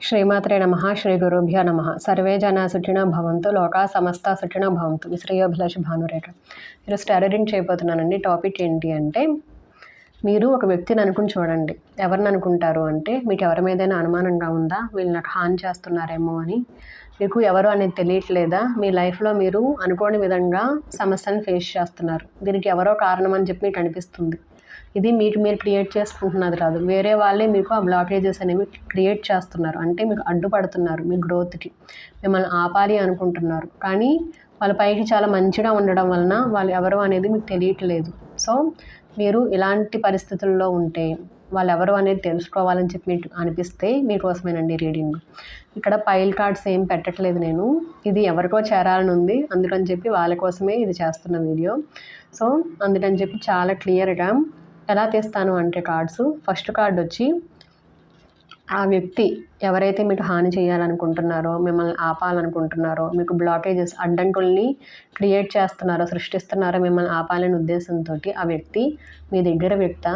శ్రీమాత్రే నమః శ్రీ గురుభ్యో నమః సర్వే జనా సుఖినో భవంతు లోకా సమస్త సుఖినో భవంతు శ్రేయోభిలాషి భానురేఖ. ఈరోజు స్టారరింగ్ చేయబోతున్నానండి. టాపిక్ ఏంటి అంటే, మీరు ఒక వ్యక్తిని అనుకుని చూడండి. ఎవరిని అనుకుంటారు అంటే, మీకు ఎవరి మీదైనా అనుమానంగా ఉందా, వీళ్ళు నాకు హాని చేస్తున్నారేమో అని? మీకు ఎవరు అనేది తెలియట్లేదా? మీ లైఫ్లో మీరు అనుకోని విధంగా సమస్యలను ఫేస్ చేస్తున్నారు. దీనికి ఎవరో కారణం అని చెప్పి మీకు అనిపిస్తుంది. ఇది మీకు మీరు క్రియేట్ చేసుకుంటున్నది కాదు, వేరే వాళ్ళే మీకు ఆ బ్లాకేజెస్ అనేవి క్రియేట్ చేస్తున్నారు. అంటే మీకు అడ్డుపడుతున్నారు మీ గ్రోత్కి, మిమ్మల్ని ఆపాలి అనుకుంటున్నారు. కానీ వాళ్ళ పైకి చాలా మంచిగా ఉండడం వలన వాళ్ళు ఎవరు అనేది మీకు తెలియట్లేదు. సో మీరు ఇలాంటి పరిస్థితుల్లో ఉంటే వాళ్ళు ఎవరు అనేది తెలుసుకోవాలని చెప్పి మీకు అనిపిస్తే మీకోసమేనండి రీడింగ్. ఇక్కడ పైల్ కార్డ్స్ ఏం పెట్టట్లేదు నేను, ఇది ఎవరికో చేరాలని ఉంది, అందుకని చెప్పి వాళ్ళ కోసమే ఇది చేస్తున్న వీడియో. సో అందుకని చెప్పి చాలా క్లియర్గా ఎలా తీస్తాను అంటే కార్డ్స్, ఫస్ట్ కార్డ్ వచ్చి ఆ వ్యక్తి ఎవరైతే మీకు హాని చేయాలనుకుంటున్నారో, మిమ్మల్ని ఆపాలనుకుంటున్నారో, మీకు బ్లాకేజెస్ అడ్డంకుల్ని క్రియేట్ చేస్తున్నారో, సృష్టిస్తున్నారో మిమ్మల్ని ఆపాలనే ఉద్దేశంతో ఆ వ్యక్తి మీ దగ్గర వ్యక్త,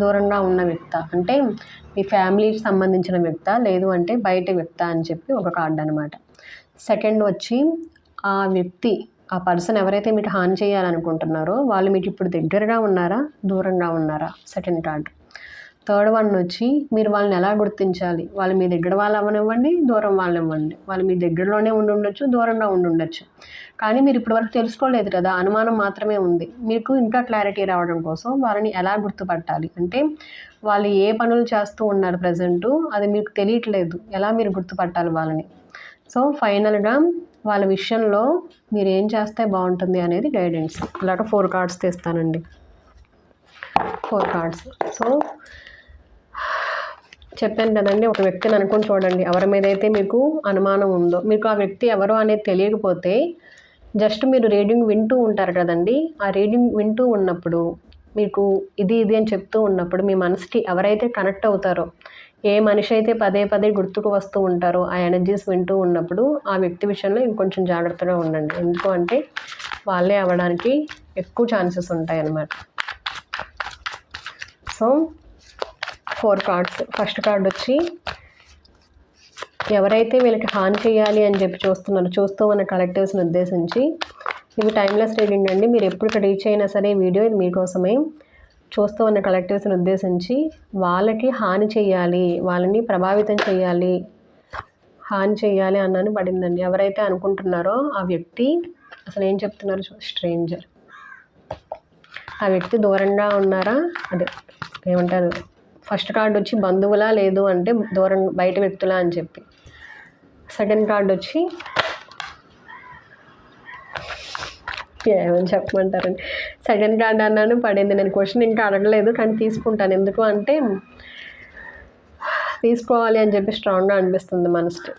దూరంగా ఉన్న వ్యక్త, అంటే మీ ఫ్యామిలీకి సంబంధించిన వ్యక్త, లేదు అంటే బయట వ్యక్త అని చెప్పి ఒక కార్డు అనమాట. సెకండ్ వచ్చి ఆ వ్యక్తి, ఆ పర్సన్ ఎవరైతే మీకు హాని చేయాలనుకుంటున్నారో వాళ్ళు మీకు ఇప్పుడు దగ్గరగా ఉన్నారా, దూరంగా ఉన్నారా, సెకండ్ కార్డు. థర్డ్ వన్ వచ్చి మీరు వాళ్ళని ఎలా గుర్తించాలి, వాళ్ళు మీ దగ్గర వాళ్ళు అవ్వనివ్వండి, దూరం వాళ్ళు ఇవ్వండి, వాళ్ళు మీ దగ్గరలోనే ఉండి ఉండొచ్చు, దూరంగా ఉండి ఉండొచ్చు, కానీ మీరు ఇప్పటివరకు తెలుసుకోలేదు కదా, అనుమానం మాత్రమే ఉంది. మీకు ఇంకా క్లారిటీ రావడం కోసం వాళ్ళని ఎలా గుర్తుపట్టాలి అంటే, వాళ్ళు ఏ పనులు చేస్తూ ఉన్నారు ప్రజెంటు, అది మీకు తెలియట్లేదు, ఎలా మీరు గుర్తుపట్టాలి వాళ్ళని. సో ఫైనల్గా వాళ్ళ విషయంలో మీరు ఏం చేస్తే బాగుంటుంది అనేది గైడెన్స్. ఇలాగ 4 కార్డ్స్ తీస్తానండి, 4 కార్డ్స్. సో చెప్పాను కదండి, ఒక వ్యక్తిని అనుకుని చూడండి. ఎవరి మీద అయితే మీకు అనుమానం ఉందో, మీకు ఆ వ్యక్తి ఎవరు అనేది తెలియకపోతే జస్ట్ మీరు రీడింగ్ వింటూ ఉంటారు కదండి, ఆ రీడింగ్ వింటూ ఉన్నప్పుడు మీకు ఇది అని చెప్తూ ఉన్నప్పుడు మీ మనసుకి ఎవరైతే కనెక్ట్ అవుతారో, ఏ మనిషి అయితే పదే పదే గుర్తుకు వస్తూ ఉంటారో, ఆ ఎనర్జీస్ వింటూ ఉన్నప్పుడు ఆ వ్యక్తి విషయంలో ఇంకొంచెం జాగ్రత్తగా ఉండండి. ఎందుకు అంటే వాళ్ళే అవ్వడానికి ఎక్కువ ఛాన్సెస్ ఉంటాయి అన్నమాట. So 4 cards. ఫస్ట్ కార్డ్ వచ్చి ఎవరైతే వీళ్ళకి హాని చేయాలి అని చెప్పి చూస్తూ ఉన్న కలెక్టివ్స్ని ఉద్దేశించి, ఇవి టైమ్లెస్ రీడింగ్ అండి. మీరు ఎప్పుడు ఇక్కడ రీచ్ అయినా సరే వీడియో ఇది మీకోసమే. చూస్తూ ఉన్న కలెక్టివ్స్ని ఉద్దేశించి వాళ్ళకి హాని చేయాలి, వాళ్ళని ప్రభావితం చేయాలి, హాని చేయాలి అన్నాను పడిందండి. ఎవరైతే అనుకుంటున్నారో ఆ వ్యక్తి అసలు ఏం చెప్తున్నారు, స్ట్రేంజర్. ఆ వ్యక్తి దూరంగా ఉన్నారా, అదే ఏమంటారు, ఫస్ట్ కార్డు వచ్చి బంధువులా, లేదు అంటే దూరం బయట వ్యక్తులా అని చెప్పి. సెకండ్ కార్డు వచ్చి ఏమని చెప్పమంటారండి, సెకండ్ కార్డ్ అన్నాను పడింది. నేను క్వశ్చన్ ఇంకా అడగలేదు కానీ తీసుకుంటాను, ఎందుకు అంటే తీసుకోవాలి అని చెప్పి స్ట్రాంగ్గా అనిపిస్తుంది మనసుకి.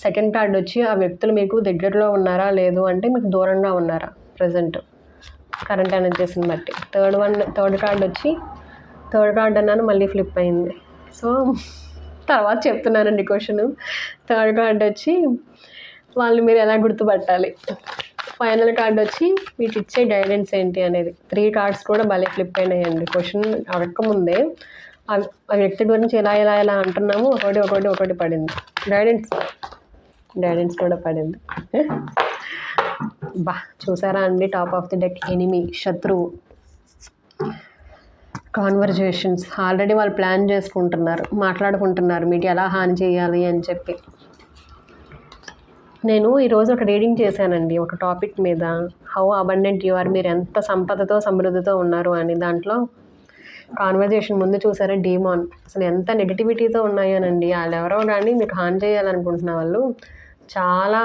సెకండ్ కార్డ్ వచ్చి ఆ వ్యక్తులు మీకు దగ్గరలో ఉన్నారా, లేదు అంటే మీకు దూరంగా ఉన్నారా ప్రజెంట్ కరెంట్ ఎనర్జీస్ని బట్టి. థర్డ్ కార్డ్ వచ్చి, థర్డ్ కార్డ్ అన్నాను మళ్ళీ ఫ్లిప్ అయింది. సో తర్వాత చెప్తున్నానండి క్వశ్చన్. థర్డ్ కార్డ్ వచ్చి వాళ్ళు మీరు ఎలా గుర్తుపట్టాలి. ఫైనల్ కార్డ్ వచ్చి మీకు ఇచ్చే గైడెన్స్ ఏంటి అనేది. 3 కార్డ్స్ కూడా భలే ఫ్లిప్ అయినాయండి. క్వశ్చన్ అడగకముందే ఆ వ్యక్తి గురించి ఎలా అంటున్నాము, ఒకటి పడింది. గైడెన్స్ కూడా పడింది. చూసారా అండి, top of the deck enemy, శత్రువు, కాన్వర్జేషన్స్. ఆల్రెడీ వాళ్ళు ప్లాన్ చేసుకుంటున్నారు, మాట్లాడుకుంటున్నారు మీకు ఎలా హాని చేయాలి అని చెప్పి. నేను ఈరోజు ఒక రీడింగ్ చేశానండి ఒక టాపిక్ మీద, హౌ అబండెంట్ యు ఆర్, మీరు ఎంత సంపదతో సమృద్ధితో ఉన్నారు అని. దాంట్లో కాన్వర్జేషన్ ముందు చూసారా, డీమాన్ అసలు ఎంత నెగిటివిటీతో ఉన్నాయోనండి. వాళ్ళు ఎవరో కానీ మీకు హాని చేయాలనుకుంటున్న వాళ్ళు చాలా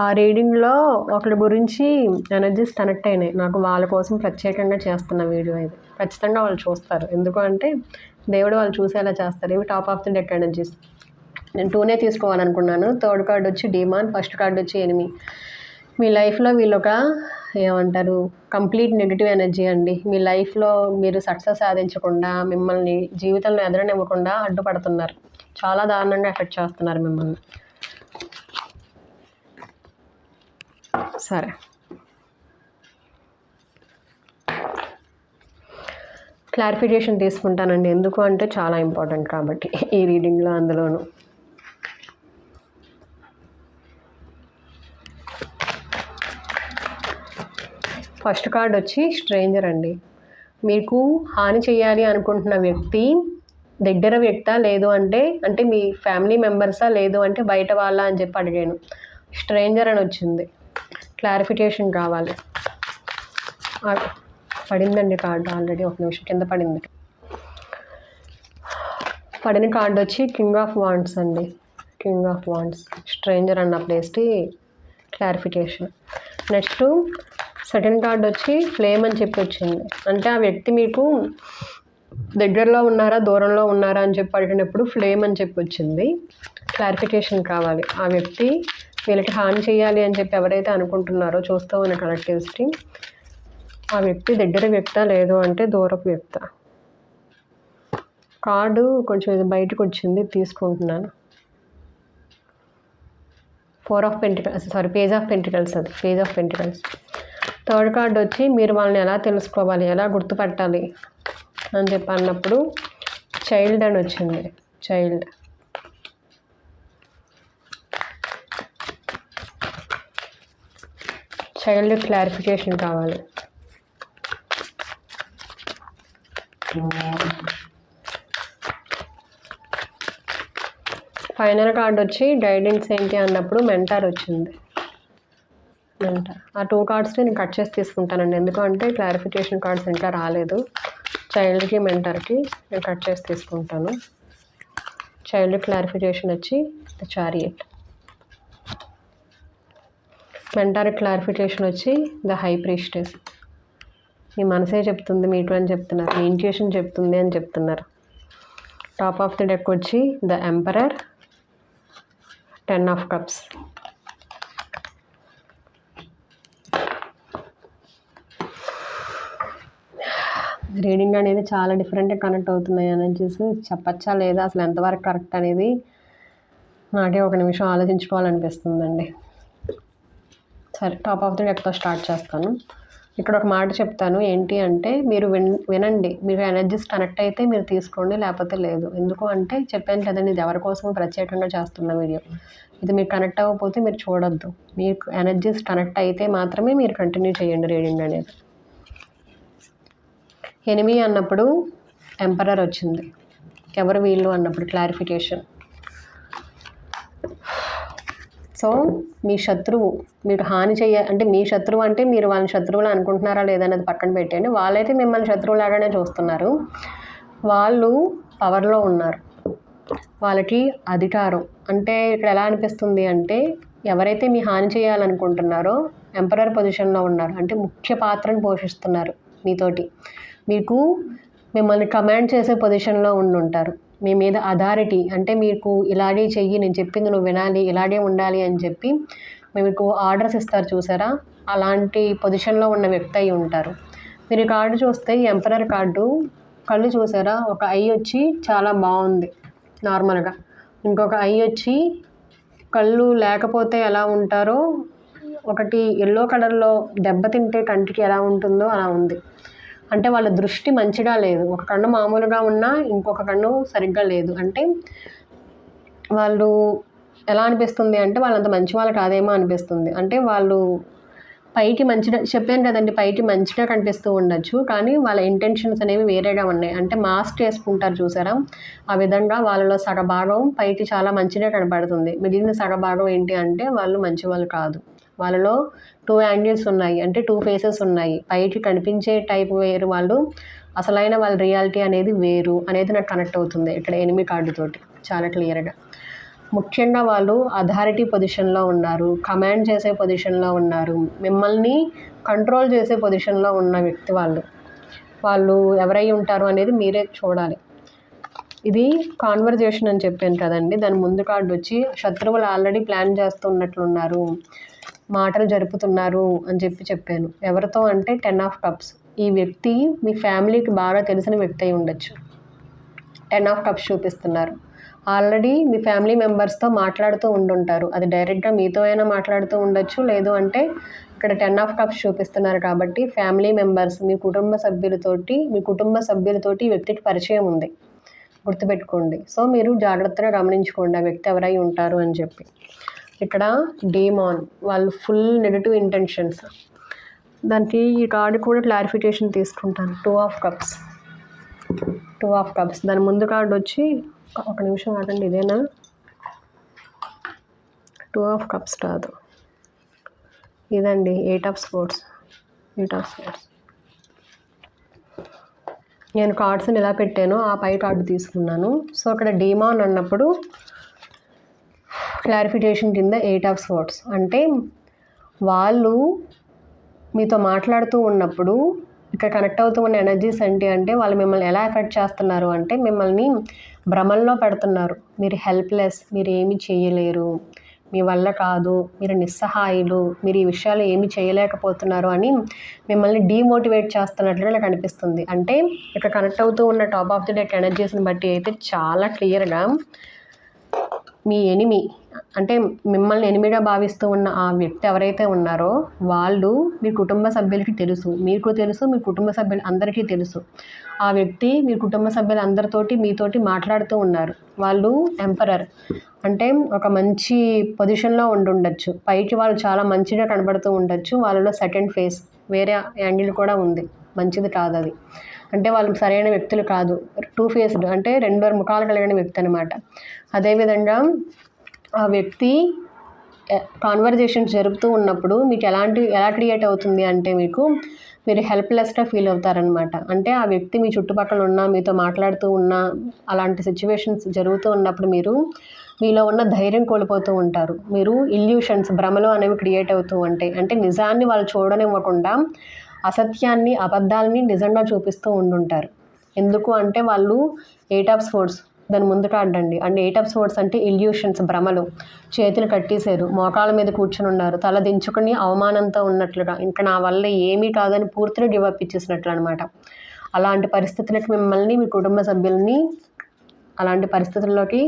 ఆ రీడింగ్లో ఒకరి గురించి ఎనర్జీస్ కనెక్ట్ అయినాయి నాకు. వాళ్ళ కోసం ప్రత్యేకంగా చేస్తున్న వీడియో ఇది. ఖచ్చితంగా వాళ్ళు చూస్తారు, ఎందుకు అంటే దేవుడు వాళ్ళు చూసేలా చేస్తారు. ఇవి top of the deck energies. నేను 2నే తీసుకోవాలనుకున్నాను. థర్డ్ కార్డ్ వచ్చి డీమాన్, ఫస్ట్ కార్డ్ వచ్చి ఎనిమీ. మీ లైఫ్లో వీళ్ళొక ఏమంటారు, కంప్లీట్ నెగిటివ్ ఎనర్జీ అండి. మీ లైఫ్లో మీరు సక్సెస్ సాధించకుండా, మిమ్మల్ని జీవితంలో ఎదరనివ్వకుండా అడ్డుపడుతున్నారు, చాలా దారుణంగా ఎఫెక్ట్ చేస్తున్నారు మిమ్మల్ని. సరే, క్లారిఫికేషన్ తీసుకుంటానండి, ఎందుకు అంటే చాలా ఇంపార్టెంట్ కాబట్టి ఈ రీడింగ్లో. అందులోనూ ఫస్ట్ కార్డ్ వచ్చి స్ట్రేంజర్ అండి. మీకు హాని చేయాలి అనుకుంటున్న వ్యక్తి దగ్గర వ్యక్తా, లేదు అంటే మీ ఫ్యామిలీ మెంబర్సా, లేదు అంటే బయట వాళ్ళ అని చెప్పి అడిగాను. స్ట్రేంజర్ అని వచ్చింది. క్లారిఫికేషన్ కావాలి. పడిందండి కార్డు ఆల్రెడీ, ఒక నిమిషం కింద పడింది. పడిన కార్డు వచ్చి కింగ్ ఆఫ్ వాండ్స్ అండి. కింగ్ ఆఫ్ వాండ్స్ స్ట్రేంజర్ అన్న ప్లేస్కి క్లారిఫికేషన్. నెక్స్ట్ సెకండ్ కార్డు వచ్చి ఫ్లేమ్ అని చెప్పి వచ్చింది. అంటే ఆ వ్యక్తి మీకు దగ్గరలో ఉన్నారా దూరంలో ఉన్నారా అని చెప్పి అడిగినప్పుడు ఫ్లేమ్ అని చెప్పి వచ్చింది. క్లారిఫికేషన్ కావాలి. ఆ వ్యక్తి వీళ్ళకి హాని చేయాలి అని చెప్పి ఎవరైతే అనుకుంటున్నారో చూస్తూ ఉన్న కనెక్టివిటీ, ఆ వ్యక్తి దగ్గర వ్యక్త, లేదు అంటే దూరపు వ్యక్త. కార్డు కొంచెం ఇది బయటకు వచ్చింది, తీసుకుంటున్నాను. పేజ్ ఆఫ్ పెంటికల్స్ అది, page of pentacles. Third card వచ్చి మీరు వాళ్ళని ఎలా తెలుసుకోవాలి, ఎలా గుర్తుపట్టాలి అని చెప్పి అన్నప్పుడు చైల్డ్ అని వచ్చింది. చైల్డ్ క్లారిఫికేషన్ కావాలి. ఫైనల్ కార్డ్ వచ్చి గైడెన్స్ ఏంటి అన్నప్పుడు మెంటార్ వచ్చింది. మెంటార్. ఆ 2 కార్డ్స్ని నేను కట్ చేసి తీసుకుంటానండి, ఎందుకంటే క్లారిఫికేషన్ కార్డ్స్ ఇంకా రాలేదు. చైల్డ్కి మెంటార్కి నేను కట్ చేసి తీసుకుంటాను. చైల్డ్ క్లారిఫికేషన్ వచ్చి ద చారియట్. మెంటార్ క్లారిఫికేషన్ వచ్చి ద హై ప్రీస్టెస్. మీ మనసే చెప్తుంది మీకు అని చెప్తున్నారు, మీ ఇంట్యూషన్ చెప్తుంది అని చెప్తున్నారు. టాప్ ఆఫ్ ది డెక్ వచ్చి the emperor, 10 of cups. Reading అనేది చాలా డిఫరెంట్గా కనెక్ట్ అవుతున్నాయి ఎనర్జీస్. చెప్పచ్చా లేదా, అసలు ఎంతవరకు కరెక్ట్ అనేది నాకే ఒక నిమిషం ఆలోచించుకోవాలనిపిస్తుందండి. సరే, టాప్ ఆఫ్ ది డెక్తో స్టార్ట్ చేస్తాను. ఇక్కడ ఒక మాట చెప్తాను, ఏంటి అంటే మీరు వినండి. మీరు ఎనర్జీస్ కనెక్ట్ అయితే మీరు తీసుకోండి, లేకపోతే లేదు. ఎందుకు అంటే చెప్పాను కదండి, ఇది ఎవరి కోసం ప్రత్యేకంగా చేస్తున్న వీడియో. ఇది మీకు కనెక్ట్ అవ్వకపోతే మీరు చూడొద్దు. మీకు ఎనర్జీస్ కనెక్ట్ అయితే మాత్రమే మీరు కంటిన్యూ చేయండి రీడింగ్ అనేది. ఎనిమీ అన్నప్పుడు ఎంపరర్ వచ్చింది. ఎవరు వీళ్ళు అన్నప్పుడు క్లారిఫికేషన్. సో మీ శత్రువు మీకు హాని అంటే మీ శత్రువు అంటే మీరు వాళ్ళని శత్రువులు అనుకుంటున్నారా లేదనేది పక్కన పెట్టండి. వాళ్ళైతే మిమ్మల్ని శత్రువులాగానే చూస్తున్నారు. వాళ్ళు పవర్లో ఉన్నారు, వాళ్ళకి అధికారం. అంటే ఇక్కడ ఎలా అనిపిస్తుంది అంటే ఎవరైతే మీ హాని చేయాలనుకుంటున్నారో ఎంపరర్ పొజిషన్లో ఉన్నారు, అంటే ముఖ్య పాత్రను పోషిస్తున్నారు మీతోటి. మీకు మిమ్మల్ని కమాండ్ చేసే పొజిషన్లో ఉంటారు. మీ మీద అథారిటీ, అంటే మీకు ఇలాగే చెయ్యి, నేను చెప్పింది నువ్వు వినాలి, ఇలాగే ఉండాలి అని చెప్పి మీకు ఆర్డర్స్ ఇస్తారు చూసారా, అలాంటి పొజిషన్లో ఉన్న వ్యక్తి అయి ఉంటారు. మీరు ఈ కార్డు చూస్తే ఈ ఎంపరర్ కార్డు కళ్ళు చూసారా, ఒక ఐ వచ్చి చాలా బాగుంది నార్మల్గా, ఇంకొక ఐ వచ్చి కళ్ళు లేకపోతే ఎలా ఉంటారో, ఒకటి ఎల్లో కలర్లో దెబ్బతింటే కంటికి ఎలా ఉంటుందో అలా ఉంది. అంటే వాళ్ళ దృష్టి మంచిగా లేదు. ఒక కన్ను మామూలుగా ఉన్నా ఇంకొక కన్ను సరిగ్గా లేదు. అంటే వాళ్ళు ఎలా అనిపిస్తుంది అంటే వాళ్ళంత మంచి వాళ్ళు కాదేమో అనిపిస్తుంది. అంటే వాళ్ళు పైకి మంచిగా చెప్పాను కదండి, పైకి మంచిగా కనిపిస్తూ ఉండొచ్చు, కానీ వాళ్ళ ఇంటెన్షన్స్ అనేవి వేరేగా ఉన్నాయి. అంటే మాస్క్ వేసుకుంటారు చూసారా, ఆ విధంగా వాళ్ళలో సగభాగం పైకి చాలా మంచిగా కనపడుతుంది, మిగిలిన సగభాగం ఏంటి అంటే వాళ్ళు మంచి వాళ్ళు కాదు. వాళ్ళలో 2 యాంగిల్స్ ఉన్నాయి, అంటే 2 ఫేసెస్ ఉన్నాయి. పైకి కనిపించే టైప్ వేరు వాళ్ళు, అసలైన వాళ్ళ రియాలిటీ అనేది వేరు అనేది నాకు కనెక్ట్ అవుతుంది ఇక్కడ ఎనిమి కార్డుతోటి చాలా క్లియర్గా. ముఖ్యంగా వాళ్ళు అథారిటీ పొజిషన్లో ఉన్నారు, కమాండ్ చేసే పొజిషన్లో ఉన్నారు, మిమ్మల్ని కంట్రోల్ చేసే పొజిషన్లో ఉన్న వ్యక్తి వాళ్ళు ఎవరై ఉంటారు అనేది మీరే చూడాలి. ఇది కాన్వర్జేషన్ అని చెప్పాను కదండి, దాని ముందు కార్డు వచ్చి శత్రువులు ఆల్రెడీ ప్లాన్ చేస్తున్నట్లున్నారు, మాటలు జరుపుతున్నారు అని చెప్పాను. ఎవరితో అంటే 10 ఆఫ్ కప్స్. ఈ వ్యక్తి మీ ఫ్యామిలీకి బాగా తెలిసిన వ్యక్తి అయి ఉండొచ్చు. 10 ఆఫ్ కప్స్ చూపిస్తున్నారు. ఆల్రెడీ మీ ఫ్యామిలీ మెంబర్స్తో మాట్లాడుతూ ఉండుంటారు. అది డైరెక్ట్గా మీతో అయినా మాట్లాడుతూ ఉండొచ్చు, లేదు అంటే ఇక్కడ 10 ఆఫ్ కప్స్ చూపిస్తున్నారు కాబట్టి ఫ్యామిలీ మెంబర్స్, మీ కుటుంబ సభ్యులతోటి ఈ వ్యక్తికి పరిచయం ఉంది, గుర్తుపెట్టుకోండి. సో మీరు జాగ్రత్తగా గమనించుకోండి ఆ వ్యక్తి ఎవరై ఉంటారు అని చెప్పి. ఇక్కడ డీమాన్, వాళ్ళు ఫుల్ నెగటివ్ ఇంటెన్షన్స్. దానికి ఈ కార్డు కూడా క్లారిఫికేషన్ తీసుకుంటాను. 2 ఆఫ్ కప్స్. దాని ముందు కార్డు వచ్చి ఒక నిమిషం ఆగండి, ఇదేనా? 2 ఆఫ్ కప్స్ కాదు, ఇదండి 8 ఆఫ్ స్పోర్ట్స్. నేను కార్డ్స్ని ఇలా పెట్టాను, ఆ పై కార్డు తీసుకున్నాను. సో అక్కడ డీమాన్ అన్నప్పుడు క్లారిఫికేషన్ కింద 8 ఆఫ్ స్పోర్ట్స్ అంటే వాళ్ళు మీతో మాట్లాడుతూ ఉన్నప్పుడు ఇక్కడ కనెక్ట్ అవుతూ ఉన్న ఎనర్జీస్ ఏంటి అంటే వాళ్ళు మిమ్మల్ని ఎలా ఎఫెక్ట్ చేస్తున్నారు అంటే మిమ్మల్ని భ్రమల్లో పెడుతున్నారు. మీరు హెల్ప్లెస్, మీరు ఏమీ చేయలేరు, మీ వల్ల కాదు, మీరు నిస్సహాయులు, మీరు ఈ విషయాలు ఏమీ చేయలేకపోతున్నారు అని మిమ్మల్ని డీమోటివేట్ చేస్తున్నట్లుగా నాకు అనిపిస్తుంది. అంటే ఇక్కడ కనెక్ట్ అవుతూ ఉన్న టాప్ ఆఫ్ ది డెక్ ఎనర్జీస్ని బట్టి అయితే చాలా క్లియర్గా మీ ఎనిమి అంటే మిమ్మల్ని ఎనిమిగా భావిస్తూ ఉన్న ఆ వ్యక్తి ఎవరైతే ఉన్నారో వాళ్ళు మీ కుటుంబ సభ్యులకి తెలుసు, మీకు తెలుసు, మీ కుటుంబ సభ్యులు అందరికీ తెలుసు. ఆ వ్యక్తి మీ కుటుంబ సభ్యులు అందరితోటి మీతోటి మాట్లాడుతూ ఉన్నారు. వాళ్ళు ఎంపరర్ అంటే ఒక మంచి పొజిషన్లో ఉండొచ్చు, పైకి వాళ్ళు చాలా మంచిగా కనబడుతూ ఉండొచ్చు, వాళ్ళలో సెకండ్ ఫేస్ వేరే యాంగిల్ కూడా ఉంది, మంచిది కాదు అది. అంటే వాళ్ళు సరైన వ్యక్తులు కాదు, 2 ఫేస్డ్ అంటే 2 ముఖాలు కలిగిన వ్యక్తి అనమాట. అదేవిధంగా ఆ వ్యక్తి కాన్వర్జేషన్స్ జరుపుతూ ఉన్నప్పుడు మీకు ఎలా క్రియేట్ అవుతుంది అంటే మీరు హెల్ప్లెస్గా ఫీల్ అవుతారనమాట. అంటే ఆ వ్యక్తి మీ చుట్టుపక్కల ఉన్నా, మీతో మాట్లాడుతూ ఉన్నా, అలాంటి సిచ్యువేషన్స్ జరుగుతూ ఉన్నప్పుడు మీలో ఉన్న ధైర్యం కోల్పోతూ ఉంటారు. మీరు ఇల్యూషన్స్, భ్రమలు అనేవి క్రియేట్ అవుతూ ఉంటాయి. అంటే నిజాన్ని వాళ్ళు చూడనివ్వకుండా అసత్యాన్ని, అబద్ధాలని నిజంగా చూపిస్తూ ఉండుంటారు. ఎందుకు అంటే వాళ్ళు 8 ఆఫ్ స్పోర్ట్స్ దాని ముందు కాడండి. అంటే 8 ఆఫ్ స్పోర్ట్స్ అంటే ఇల్యూషన్స్, భ్రమలు. చేతులు కట్టేశారు, మోకాళ్ళ మీద కూర్చుని ఉన్నారు, తల దించుకుని అవమానంతో ఉన్నట్లుగా, ఇంకా నా వల్ల ఏమీ కాదని పూర్తిగా గివప్ ఇచ్చేసినట్లు అనమాట. అలాంటి పరిస్థితులకు మిమ్మల్ని, మీ కుటుంబ సభ్యుల్ని అలాంటి పరిస్థితుల్లోకి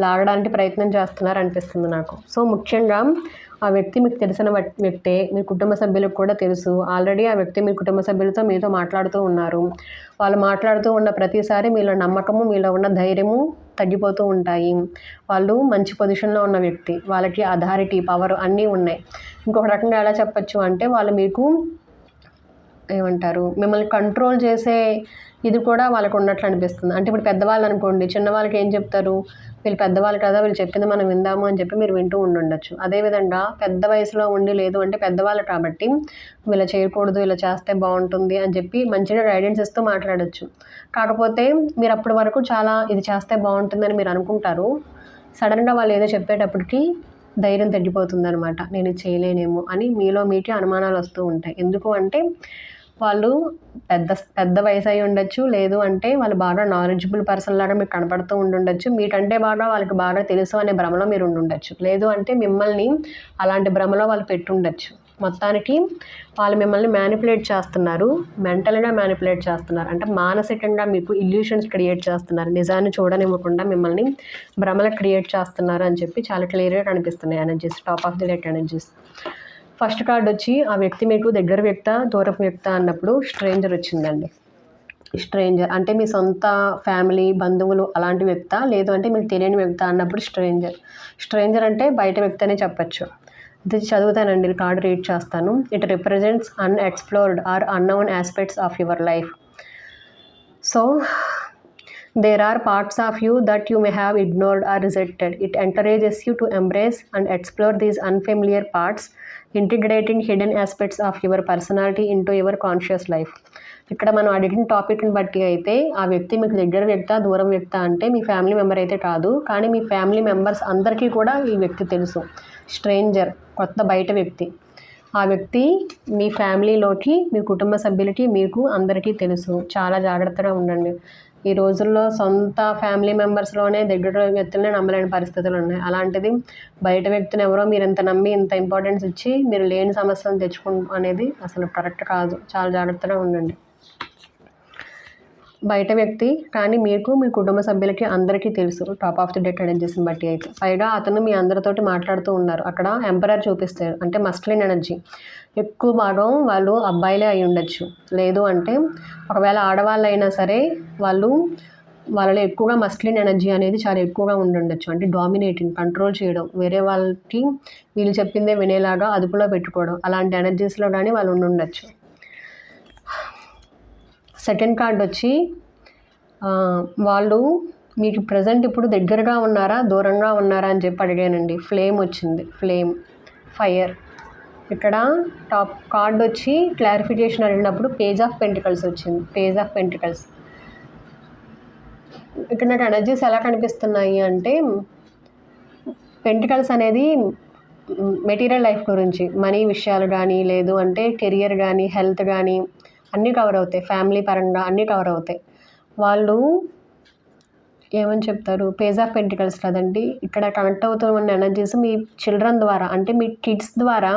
లాగడానికి ప్రయత్నం చేస్తున్నారు అనిపిస్తుంది నాకు. సో ముఖ్యంగా ఆ వ్యక్తి మీకు తెలిసిన వ్యక్తే, మీ కుటుంబ సభ్యులకు కూడా తెలుసు. ఆల్రెడీ ఆ వ్యక్తి మీ కుటుంబ సభ్యులతో మీతో మాట్లాడుతూ ఉన్నారు. వాళ్ళు మాట్లాడుతూ ఉన్న ప్రతిసారి మీలో నమ్మకము, మీలో ఉన్న ధైర్యము తగ్గిపోతూ ఉంటాయి. వాళ్ళు మంచి పొజిషన్లో ఉన్న వ్యక్తి, వాళ్ళకి అథారిటీ, పవర్ అన్నీ ఉన్నాయి. ఇంకొక రకంగా ఎలా చెప్పచ్చు అంటే వాళ్ళు మీకు ఏమంటారు, మిమ్మల్ని కంట్రోల్ చేసే ఇది కూడా వాళ్ళకు ఉన్నట్లు అనిపిస్తుంది. అంటే ఇప్పుడు పెద్దవాళ్ళు అనుకోండి, చిన్నవాళ్ళకి ఏం చెప్తారు, వీళ్ళు పెద్దవాళ్ళు కదా, వీళ్ళు చెప్పింది మనం విందాము అని చెప్పి మీరు వింటూ ఉండొచ్చు. అదేవిధంగా పెద్ద వయసులో ఉండి, లేదు అంటే పెద్దవాళ్ళు కాబట్టి వీళ్ళు చేయకూడదు, ఇలా చేస్తే బాగుంటుంది అని చెప్పి మంచిగా గైడెన్స్ ఇస్తూ మాట్లాడచ్చు. కాకపోతే మీరు అప్పటి వరకు చాలా ఇది చేస్తే బాగుంటుందని మీరు అనుకుంటారు. సడన్గా వాళ్ళు ఏదో చెప్పేటప్పటికి ధైర్యం తగ్గిపోతుంది అనమాట. నేను ఇది చేయలేనేమో అని మీలో మీకే అనుమానాలు వస్తూ ఉంటాయి. ఎందుకు అంటే వాళ్ళు పెద్ద వయసు అయి ఉండొచ్చు, లేదు అంటే వాళ్ళు బాగా నాలెడ్జబుల్ పర్సన్ లాగా మీకు కనపడుతూ ఉండుండొచ్చు, మీకంటే బాగా వాళ్ళకి బాగా తెలుసు అనే భ్రమలో మీరు ఉండుండొచ్చు, లేదు అంటే మిమ్మల్ని అలాంటి భ్రమలో వాళ్ళు పెట్టుండొచ్చు. మొత్తానికి వాళ్ళు మిమ్మల్ని మ్యానిపులేట్ చేస్తున్నారు, మెంటల్గా మ్యానిపులేట్ చేస్తున్నారు. అంటే మానసికంగా మీకు ఇల్యూషన్స్ క్రియేట్ చేస్తున్నారు, నిజాన్ని చూడనివ్వకుండా మిమ్మల్ని భ్రమలు క్రియేట్ చేస్తున్నారు అని చెప్పి చాలా క్లియర్గా కనిపిస్తున్నాయి energies, top of the deck energies. First card వచ్చి ఆ వ్యక్తి మీకు దగ్గర వ్యక్త, దూరపు వ్యక్త అన్నప్పుడు స్ట్రేంజర్ వచ్చిందండి. స్ట్రేంజర్ అంటే మీ సొంత ఫ్యామిలీ, బంధువులు అలాంటి వ్యక్త, లేదు అంటే మీకు తెలియని వ్యక్త అన్నప్పుడు స్ట్రేంజర్ అంటే బయట వ్యక్తి అనే చెప్పచ్చు. ఇది చదువుతానండి, కార్డు రీడ్ చేస్తాను. It represents unexplored or unknown aspects of your life. So there are parts of you that you may have ignored or rejected. It encourages you to embrace and explore these unfamiliar parts, integrating hidden aspects of your personality into your conscious life. ఇక్కడ మనం అడిగిన టాపిక్ని బట్టి అయితే ఆ వ్యక్తి మీకు దగ్గర వ్యక్త, దూరం వ్యక్త అంటే మీ ఫ్యామిలీ మెంబర్ అయితే కాదు, కానీ మీ ఫ్యామిలీ మెంబర్స్ అందరికీ కూడా ఈ వ్యక్తి తెలుసు. స్ట్రేంజర్, కొత్త బయట వ్యక్తి. ఆ వ్యక్తి మీ ఫ్యామిలీలోకి, మీ కుటుంబ సభ్యులకి, మీకు అందరికీ తెలుసు. చాలా జాగ్రత్తగా ఉండండి. ఈ రోజుల్లో సొంత ఫ్యామిలీ మెంబర్స్లోనే దగ్గర వ్యక్తులనే నమ్మలేని పరిస్థితులు ఉన్నాయి. అలాంటిది బయట వ్యక్తిని ఎవరో మీరు ఇంత నమ్మి, ఇంత ఇంపార్టెన్స్ ఇచ్చి మీరు లేని సమస్యను అనేది అసలు కరెక్ట్ కాదు. చాలా జాగ్రత్తగా ఉండండి. బయట వ్యక్తి, కానీ మీకు మీ కుటుంబ సభ్యులకి అందరికీ తెలుసు టాప్ ఆఫ్ ది డెక్ ఎనర్జీస్ని బట్టి అయితే. పైగా అతను మీ అందరితోటి మాట్లాడుతూ ఉన్నారు. అక్కడ ఎంపరర్ చూపిస్తారు, అంటే మస్కులిన్ ఎనర్జీ. ఎక్కువ భాగం వాళ్ళు అబ్బాయిలే అయి ఉండొచ్చు, లేదు అంటే ఒకవేళ ఆడవాళ్ళు అయినా సరే వాళ్ళలో ఎక్కువగా మస్కులిన్ ఎనర్జీ అనేది చాలా ఎక్కువగా ఉండుండొచ్చు. అంటే డామినేటింగ్, కంట్రోల్ చేయడం, వేరే వాళ్ళకి వీళ్ళు చెప్పిందే వినేలాగా అదుపులో పెట్టుకోవడం, అలాంటి ఎనర్జీస్లో కానీ వాళ్ళు ఉండుండొచ్చు. సెకండ్ కార్డ్ వచ్చి వాళ్ళు మీకు ప్రజెంట్ ఇప్పుడు దగ్గరగా ఉన్నారా, దూరంగా ఉన్నారా అని చెప్పి అడిగానండి. ఫ్లేమ్ వచ్చింది, ఫ్లేమ్, ఫైర్. ఇక్కడ టాప్ కార్డ్ వచ్చి క్లారిఫికేషన్ అడిగినప్పుడు పేజ్ ఆఫ్ పెంటికల్స్ వచ్చింది, పేజ్ ఆఫ్ పెంటికల్స్. ఇక్కడ నాకు ఎనర్జీస్ ఎలా కనిపిస్తున్నాయి అంటే, పెంటికల్స్ అనేది మెటీరియల్ లైఫ్ గురించి, మనీ విషయాలు కానీ, లేదు అంటే కెరియర్ కానీ, హెల్త్ కానీ అన్నీ కవర్ అవుతాయి, ఫ్యామిలీ పరంగా అన్నీ కవర్ అవుతాయి. వాళ్ళు ఏమని చెప్తారు, పేజ్ ఆఫ్ పెంటికల్స్ కదండి. ఇక్కడ కనెక్ట్ అవుతూ ఉన్న ఎనర్జీస్ మీ చిల్డ్రన్ ద్వారా, అంటే మీ కిడ్స్ ద్వారా,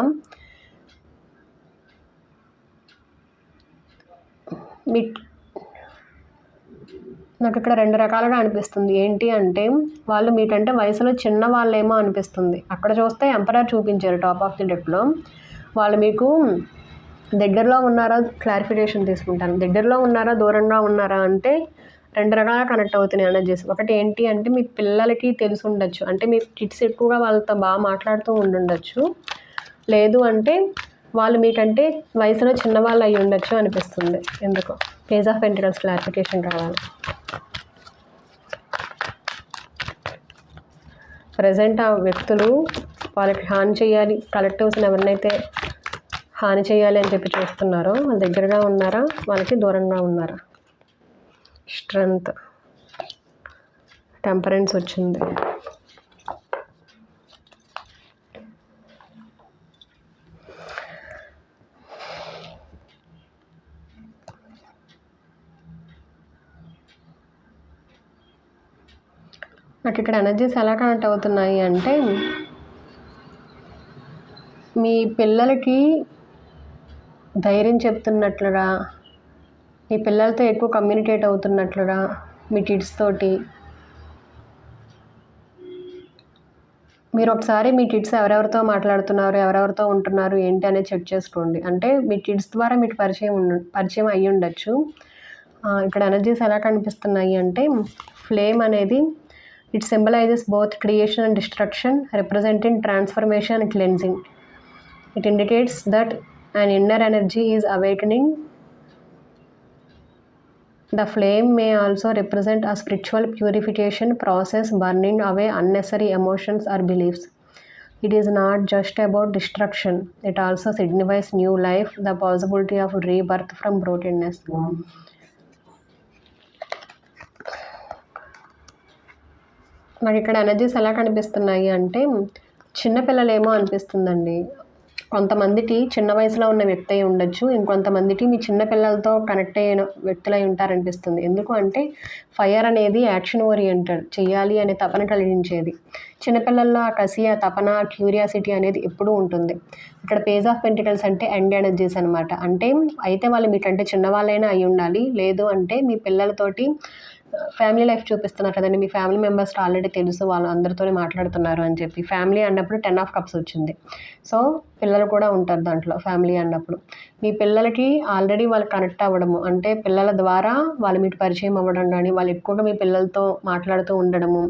నాకు ఇక్కడ 2 రకాలుగా అనిపిస్తుంది. ఏంటి అంటే, వాళ్ళు మీకంటే వయసులో చిన్న వాళ్ళేమో అనిపిస్తుంది. అక్కడ చూస్తే ఎంపరర్ చూపించారు టాప్ ఆఫ్ ది డెక్లో. వాళ్ళు మీకు దగ్గరలో ఉన్నారా, క్లారిఫికేషన్ తీసుకుంటాను. దగ్గరలో ఉన్నారా, దూరంగా ఉన్నారా అంటే 2 రకాలుగా కనెక్ట్ అవుతున్నాయి ఎనర్జీస్. ఒకటి ఏంటి అంటే, మీ పిల్లలకి తెలిసి ఉండొచ్చు, అంటే మీ కిడ్స్ ఎక్కువగా వాళ్ళతో బాగా మాట్లాడుతూ ఉండుండొచ్చు, లేదు అంటే వాళ్ళు మీకంటే వయసులో చిన్నవాళ్ళు అయి ఉండొచ్చు అనిపిస్తుంది. ఎందుకో పేజ్ ఆఫ్ పెంటికల్స్ క్లారిఫికేషన్ కావాలి. ప్రజెంట్ ఆ వ్యక్తులు వాళ్ళకి హాని చేయాలి, కలెక్టివ్స్ని ఎవరినైతే హాని చేయాలి అని చెప్పి చూస్తున్నారో వాళ్ళ దగ్గరగా ఉన్నారా, వాళ్ళకి దూరంగా ఉన్నారా. స్ట్రెంగ్త్, టెంపరెన్స్ వచ్చింది. నాకు ఇక్కడ ఎనర్జీస్ ఎలా కనెక్ట్ అవుతున్నాయి అంటే, మీ పిల్లలకి ధైర్యం చెప్తున్నట్లుగా, మీ పిల్లలతో ఎక్కువ కమ్యూనికేట్ అవుతున్నట్లుగా, మీ కిడ్స్ తోటి. మీరు ఒకసారి మీ కిడ్స్ ఎవరెవరితో మాట్లాడుతున్నారు, ఎవరెవరితో ఉంటున్నారు ఏంటి అనేది చెక్ చేసుకోండి. అంటే మీ కిడ్స్ ద్వారా మీకు పరిచయం అయ్యి ఉండొచ్చు. ఇక్కడ ఎనర్జీస్ ఎలా కనిపిస్తున్నాయి అంటే, ఫ్లేమ్ అనేది it symbolises both creation and destruction, representing transformation and cleansing. It indicates that an inner energy is awakening. The flame may also represent a spiritual purification process, burning away unnecessary emotions or beliefs. It is not just about destruction, it also signifies new life, the possibility of rebirth from brokenness. నాకు ఇక్కడ energies ఎలా కనిపిస్తున్నాయి అంటే, చిన్నపిల్లలేమో అనిపిస్తుందండి. కొంతమందికి చిన్న వయసులో ఉన్న వ్యక్తి అయి ఉండొచ్చు, ఇంకొంతమందికి మీ చిన్నపిల్లలతో కనెక్ట్ అయిన వ్యక్తులై ఉంటారనిపిస్తుంది. ఎందుకు అంటే, ఫైర్ అనేది యాక్షన్ ఓరియంటెడ్, చెయ్యాలి అనే తపన కలిగించేది. చిన్నపిల్లల్లో ఆ కసి, ఆ తపన, క్యూరియాసిటీ అనేది ఎప్పుడూ ఉంటుంది. ఇక్కడ పేజ్ ఆఫ్ పెంటికల్స్ అంటే ఎండ్ ఎనర్జీస్ అనమాట. అంటే అయితే వాళ్ళు మీకంటే చిన్నవాళ్ళైనా అయి ఉండాలి, లేదు అంటే మీ పిల్లలతోటి ఫ్యామిలీ లైఫ్ చూపిస్తున్నారు కదండి, మీ ఫ్యామిలీ మెంబర్స్కి ఆల్రెడీ తెలుసు వాళ్ళు అందరితోనే మాట్లాడుతున్నారు అని చెప్పి. ఫ్యామిలీ అన్నప్పుడు 10 ఆఫ్ కప్స్ వచ్చింది. సో పిల్లలు కూడా ఉంటారు దాంట్లో. ఫ్యామిలీ అన్నప్పుడు మీ పిల్లలకి ఆల్రెడీ వాళ్ళు కనెక్ట్ అవ్వడము, అంటే పిల్లల ద్వారా వాళ్ళు మీకు పరిచయం అవ్వడం కానీ, వాళ్ళు ఎక్కువగా మీ పిల్లలతో మాట్లాడుతూ ఉండడము,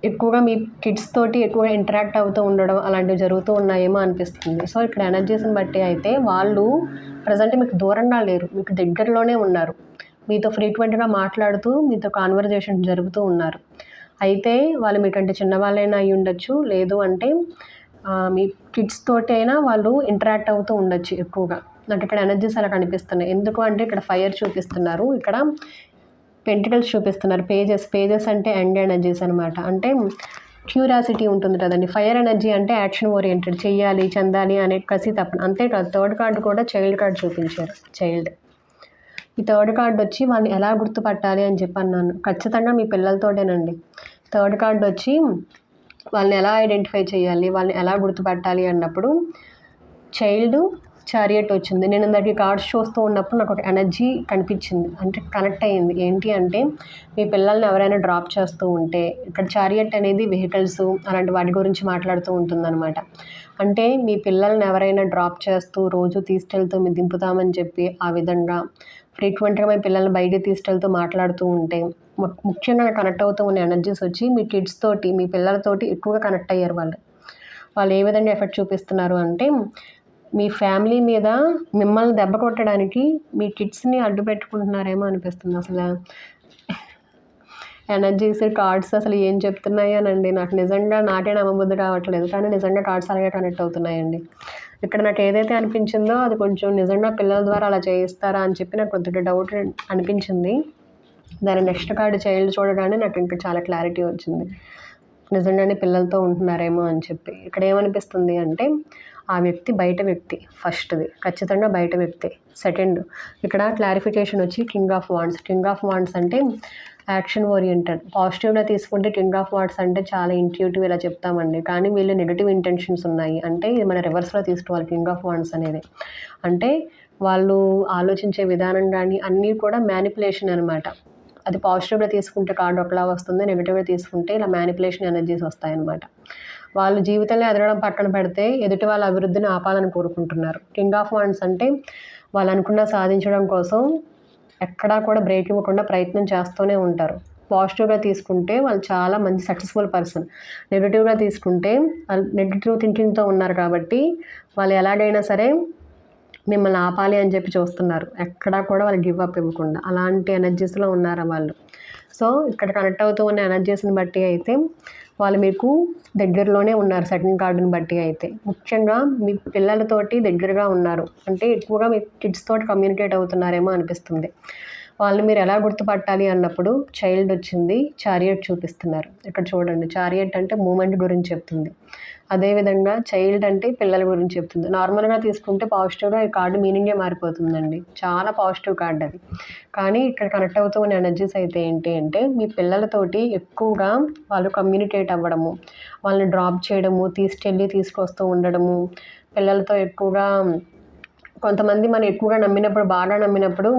ఎక్కువగా మీ కిడ్స్ తోటి ఎక్కువగా ఇంటరాక్ట్ అవుతూ ఉండడం, అలాంటివి జరుగుతూ ఉన్నాయేమో అనిపిస్తుంది. సో ఇక్కడ ఎనర్జీస్ని బట్టి అయితే వాళ్ళు ప్రజెంట్ మీకు దూరంగా లేరు, మీకు దగ్గరలోనే ఉన్నారు. మీతో ఫ్రీక్వెంట్గా మాట్లాడుతూ మీతో కాన్వర్జేషన్ జరుగుతూ ఉన్నారు. అయితే వాళ్ళు మీకంటే చిన్నవాళ్ళైనా అయి ఉండొచ్చు, లేదు అంటే మీ కిడ్స్ తోటి అయినా వాళ్ళు ఇంటరాక్ట్ అవుతూ ఉండొచ్చు ఎక్కువగా. నాకు ఇక్కడ ఎనర్జీస్ అలా కనిపిస్తున్నాయి. ఎందుకు అంటే ఇక్కడ ఫైర్ చూపిస్తున్నారు, ఇక్కడ పెంటికల్స్ చూపిస్తున్నారు. పేజెస్ అంటే ఎండ్ ఎనర్జీస్ అనమాట. అంటే క్యూరియాసిటీ ఉంటుంది కదండి. ఫైర్ ఎనర్జీ అంటే యాక్షన్ ఓరియంటెడ్, చెయ్యాలి, చెందాలి అనే కసి తప్పన. అంతేకాదు థర్డ్ కార్డు కూడా చైల్డ్ కార్డు చూపించారు, చైల్డ్. ఈ థర్డ్ కార్డు వచ్చి వాళ్ళని ఎలా గుర్తుపట్టాలి అని చెప్పి అన్నాను. ఖచ్చితంగా మీ పిల్లలతోటేనండి. థర్డ్ కార్డు వచ్చి వాళ్ళని ఎలా ఐడెంటిఫై చేయాలి, వాళ్ళని ఎలా గుర్తుపట్టాలి అన్నప్పుడు చైల్డ్ చారియట్ వచ్చింది. నేను ఇందాక కార్డ్స్ చూస్తూ ఉన్నప్పుడు నాకు ఒక ఎనర్జీ కనిపించింది, అంటే కనెక్ట్ అయ్యింది. ఏంటి అంటే మీ పిల్లల్ని ఎవరైనా డ్రాప్ చేస్తూ ఉంటే, ఇక్కడ చారియట్ అనేది వెహికల్స్ అలాంటి వాటి గురించి మాట్లాడుతూ ఉంటుందన్నమాట. అంటే మీ పిల్లల్ని ఎవరైనా డ్రాప్ చేస్తూ రోజు తీసుకెళ్తూ మీరు దింపుతామని చెప్పి ఆ విధంగా ఫ్రీక్వెంట్గా మీ పిల్లల్ని బయటికి తీసుకెళ్తూ మాట్లాడుతూ ఉంటే, ముఖ్యంగా కనెక్ట్ అవుతూ ఉన్న ఎనర్జీస్ వచ్చి మీ కిడ్స్ తోటి, మీ పిల్లలతోటి ఎక్కువగా కనెక్ట్ అయ్యారు. వాళ్ళు ఏ విధంగా ఎఫెక్ట్ చూపిస్తున్నారు అంటే, మీ ఫ్యామిలీ మీద మిమ్మల్ని దెబ్బ కొట్టడానికి మీ కిడ్స్ని అడ్డు పెట్టుకుంటున్నారేమో అనిపిస్తుంది. అసలు ఎనర్జీస్ కార్డ్స్ అసలు ఏం చెప్తున్నాయోనండి, నాకు నిజంగా నాకే నమ్మబుద్ధి కావట్లేదు, కానీ నిజంగా కార్డ్స్ అలాగే కనెక్ట్ అవుతున్నాయండి. ఇక్కడ నాకు ఏదైతే అనిపించిందో అది కొంచెం నిజంగా పిల్లల ద్వారా అలా చేయిస్తారా అని చెప్పి నాకు కొద్దిగా డౌట్ అనిపించింది. దాని నెక్స్ట్ కార్డు చైల్డ్ చూడగానే నాకు ఇంకా చాలా క్లారిటీ వచ్చింది, నిజంగానే పిల్లలతో ఉంటున్నారేమో అని చెప్పి. ఇక్కడ ఏమనిపిస్తుంది అంటే ఆ వ్యక్తి బయట వ్యక్తి, ఫస్ట్ది ఖచ్చితంగా బయట వ్యక్తి. సెకండ్, ఇక్కడ క్లారిఫికేషన్ వచ్చి king of wands. King of wands అంటే యాక్షన్ ఓరియంటెడ్. పాజిటివ్గా తీసుకుంటే కింగ్ ఆఫ్ వాండ్స్ అంటే చాలా ఇంట్యూటివ్ ఇలా చెప్తామండి, కానీ వీళ్ళు నెగటివ్ ఇంటెన్షన్స్ ఉన్నాయి. అంటే ఇది మన రివర్స్లో తీసుకోవాలి. కింగ్ ఆఫ్ వాండ్స్ అనేది అంటే వాళ్ళు ఆలోచించే విధానం కానీ అన్నీ కూడా మ్యానిపులేషన్ అనమాట. అది పాజిటివ్గా తీసుకుంటే కార్డు ఒకలా వస్తుంది, నెగిటివ్గా తీసుకుంటే ఇలా మ్యానిపులేషన్ ఎనర్జీస్ వస్తాయన్నమాట. వాళ్ళు జీవితంలో ఎదగడం పక్కన పెడితే ఎదుటి వాళ్ళ అభివృద్ధిని ఆపాలని కోరుకుంటున్నారు. కింగ్ ఆఫ్ వాండ్స్ అంటే వాళ్ళు అనుకున్న సాధించడం కోసం ఎక్కడా కూడా బ్రేక్ ఇవ్వకుండా ప్రయత్నం చేస్తూనే ఉంటారు. పాజిటివ్గా తీసుకుంటే వాళ్ళు చాలా మంచి సక్సెస్ఫుల్ పర్సన్. నెగిటివ్గా తీసుకుంటే వాళ్ళు నెగిటివ్ థింకింగ్తో ఉన్నారు కాబట్టి వాళ్ళు ఎలాగైనా సరే మిమ్మల్ని ఆపాలి అని చెప్పి చూస్తున్నారు. ఎక్కడా కూడా వాళ్ళు గివ్ అప్ ఇవ్వకుండా అలాంటి ఎనర్జీస్లో ఉన్నారు వాళ్ళు. సో ఇక్కడ కనెక్ట్ అవుతూ ఉన్న ఎనర్జీస్ని బట్టి అయితే వాళ్ళు మీకు దగ్గరలోనే ఉన్నారు. సెకండ్ కార్డుని బట్టి అయితే ముఖ్యంగా మీ పిల్లలతోటి దగ్గరగా ఉన్నారు, అంటే ఎక్కువగా మీ కిడ్స్ తోటి కమ్యూనికేట్ అవుతున్నారేమో అనిపిస్తుంది. వాళ్ళని మీరు ఎలా గుర్తుపట్టాలి అన్నప్పుడు చైల్డ్ వచ్చింది, చారియట్ చూపిస్తున్నారు. ఇక్కడ చూడండి, చారియట్ అంటే మూమెంట్ గురించి చెప్తుంది, అదేవిధంగా చైల్డ్ అంటే పిల్లల గురించి చెప్తుంది. నార్మల్గా తీసుకుంటే పాజిటివ్గా ఈ కార్డు మీనింగే మారిపోతుందండి, చాలా పాజిటివ్ కార్డు అది. కానీ ఇక్కడ కనెక్ట్ అవుతూ ఉన్న ఎనర్జీస్ అయితే ఏంటి అంటే మీ పిల్లలతోటి ఎక్కువగా వాళ్ళు కమ్యూనికేట్ అవ్వడము, వాళ్ళని డ్రాప్ చేయడము, తీసుకెళ్ళి తీసుకొస్తూ ఉండడము, పిల్లలతో ఎక్కువగా కొంతమంది మనం ఎక్కువగా నమ్మినప్పుడు, బాగా నమ్మినప్పుడు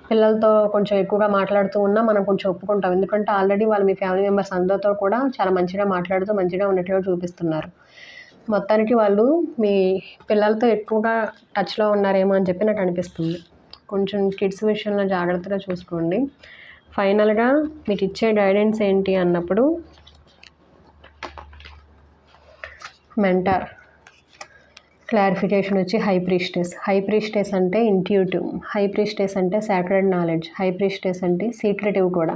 పిల్లలతో కొంచెం ఎక్కువగా మాట్లాడుతూ ఉన్నా మనం కొంచెం ఒప్పుకుంటాం. ఎందుకంటే ఆల్రెడీ వాళ్ళు మీ ఫ్యామిలీ మెంబర్స్ అందరితో కూడా చాలా మంచిగా మాట్లాడుతూ మంచిగా ఉన్నట్టుగా చూపిస్తున్నారు. మొత్తానికి వాళ్ళు మీ పిల్లలతో ఎక్కువగా టచ్లో ఉన్నారేమో అని చెప్పి నాకు అనిపిస్తుంది. కొంచెం కిడ్స్ విషయంలో జాగ్రత్తగా చూసుకోండి. ఫైనల్గా మీకు ఇచ్చే గైడెన్స్ ఏంటి అన్నప్పుడు మెంటార్ క్లారిఫికేషన్ వచ్చి హై ప్రీస్టెస్. హై ప్రీస్టెస్ అంటే ఇంట్యూటివ్, హై ప్రీస్టెస్ అంటే సాక్రెడ్ నాలెడ్జ్, హై ప్రీస్టెస్ అంటే సీక్రెటివ్ కూడా.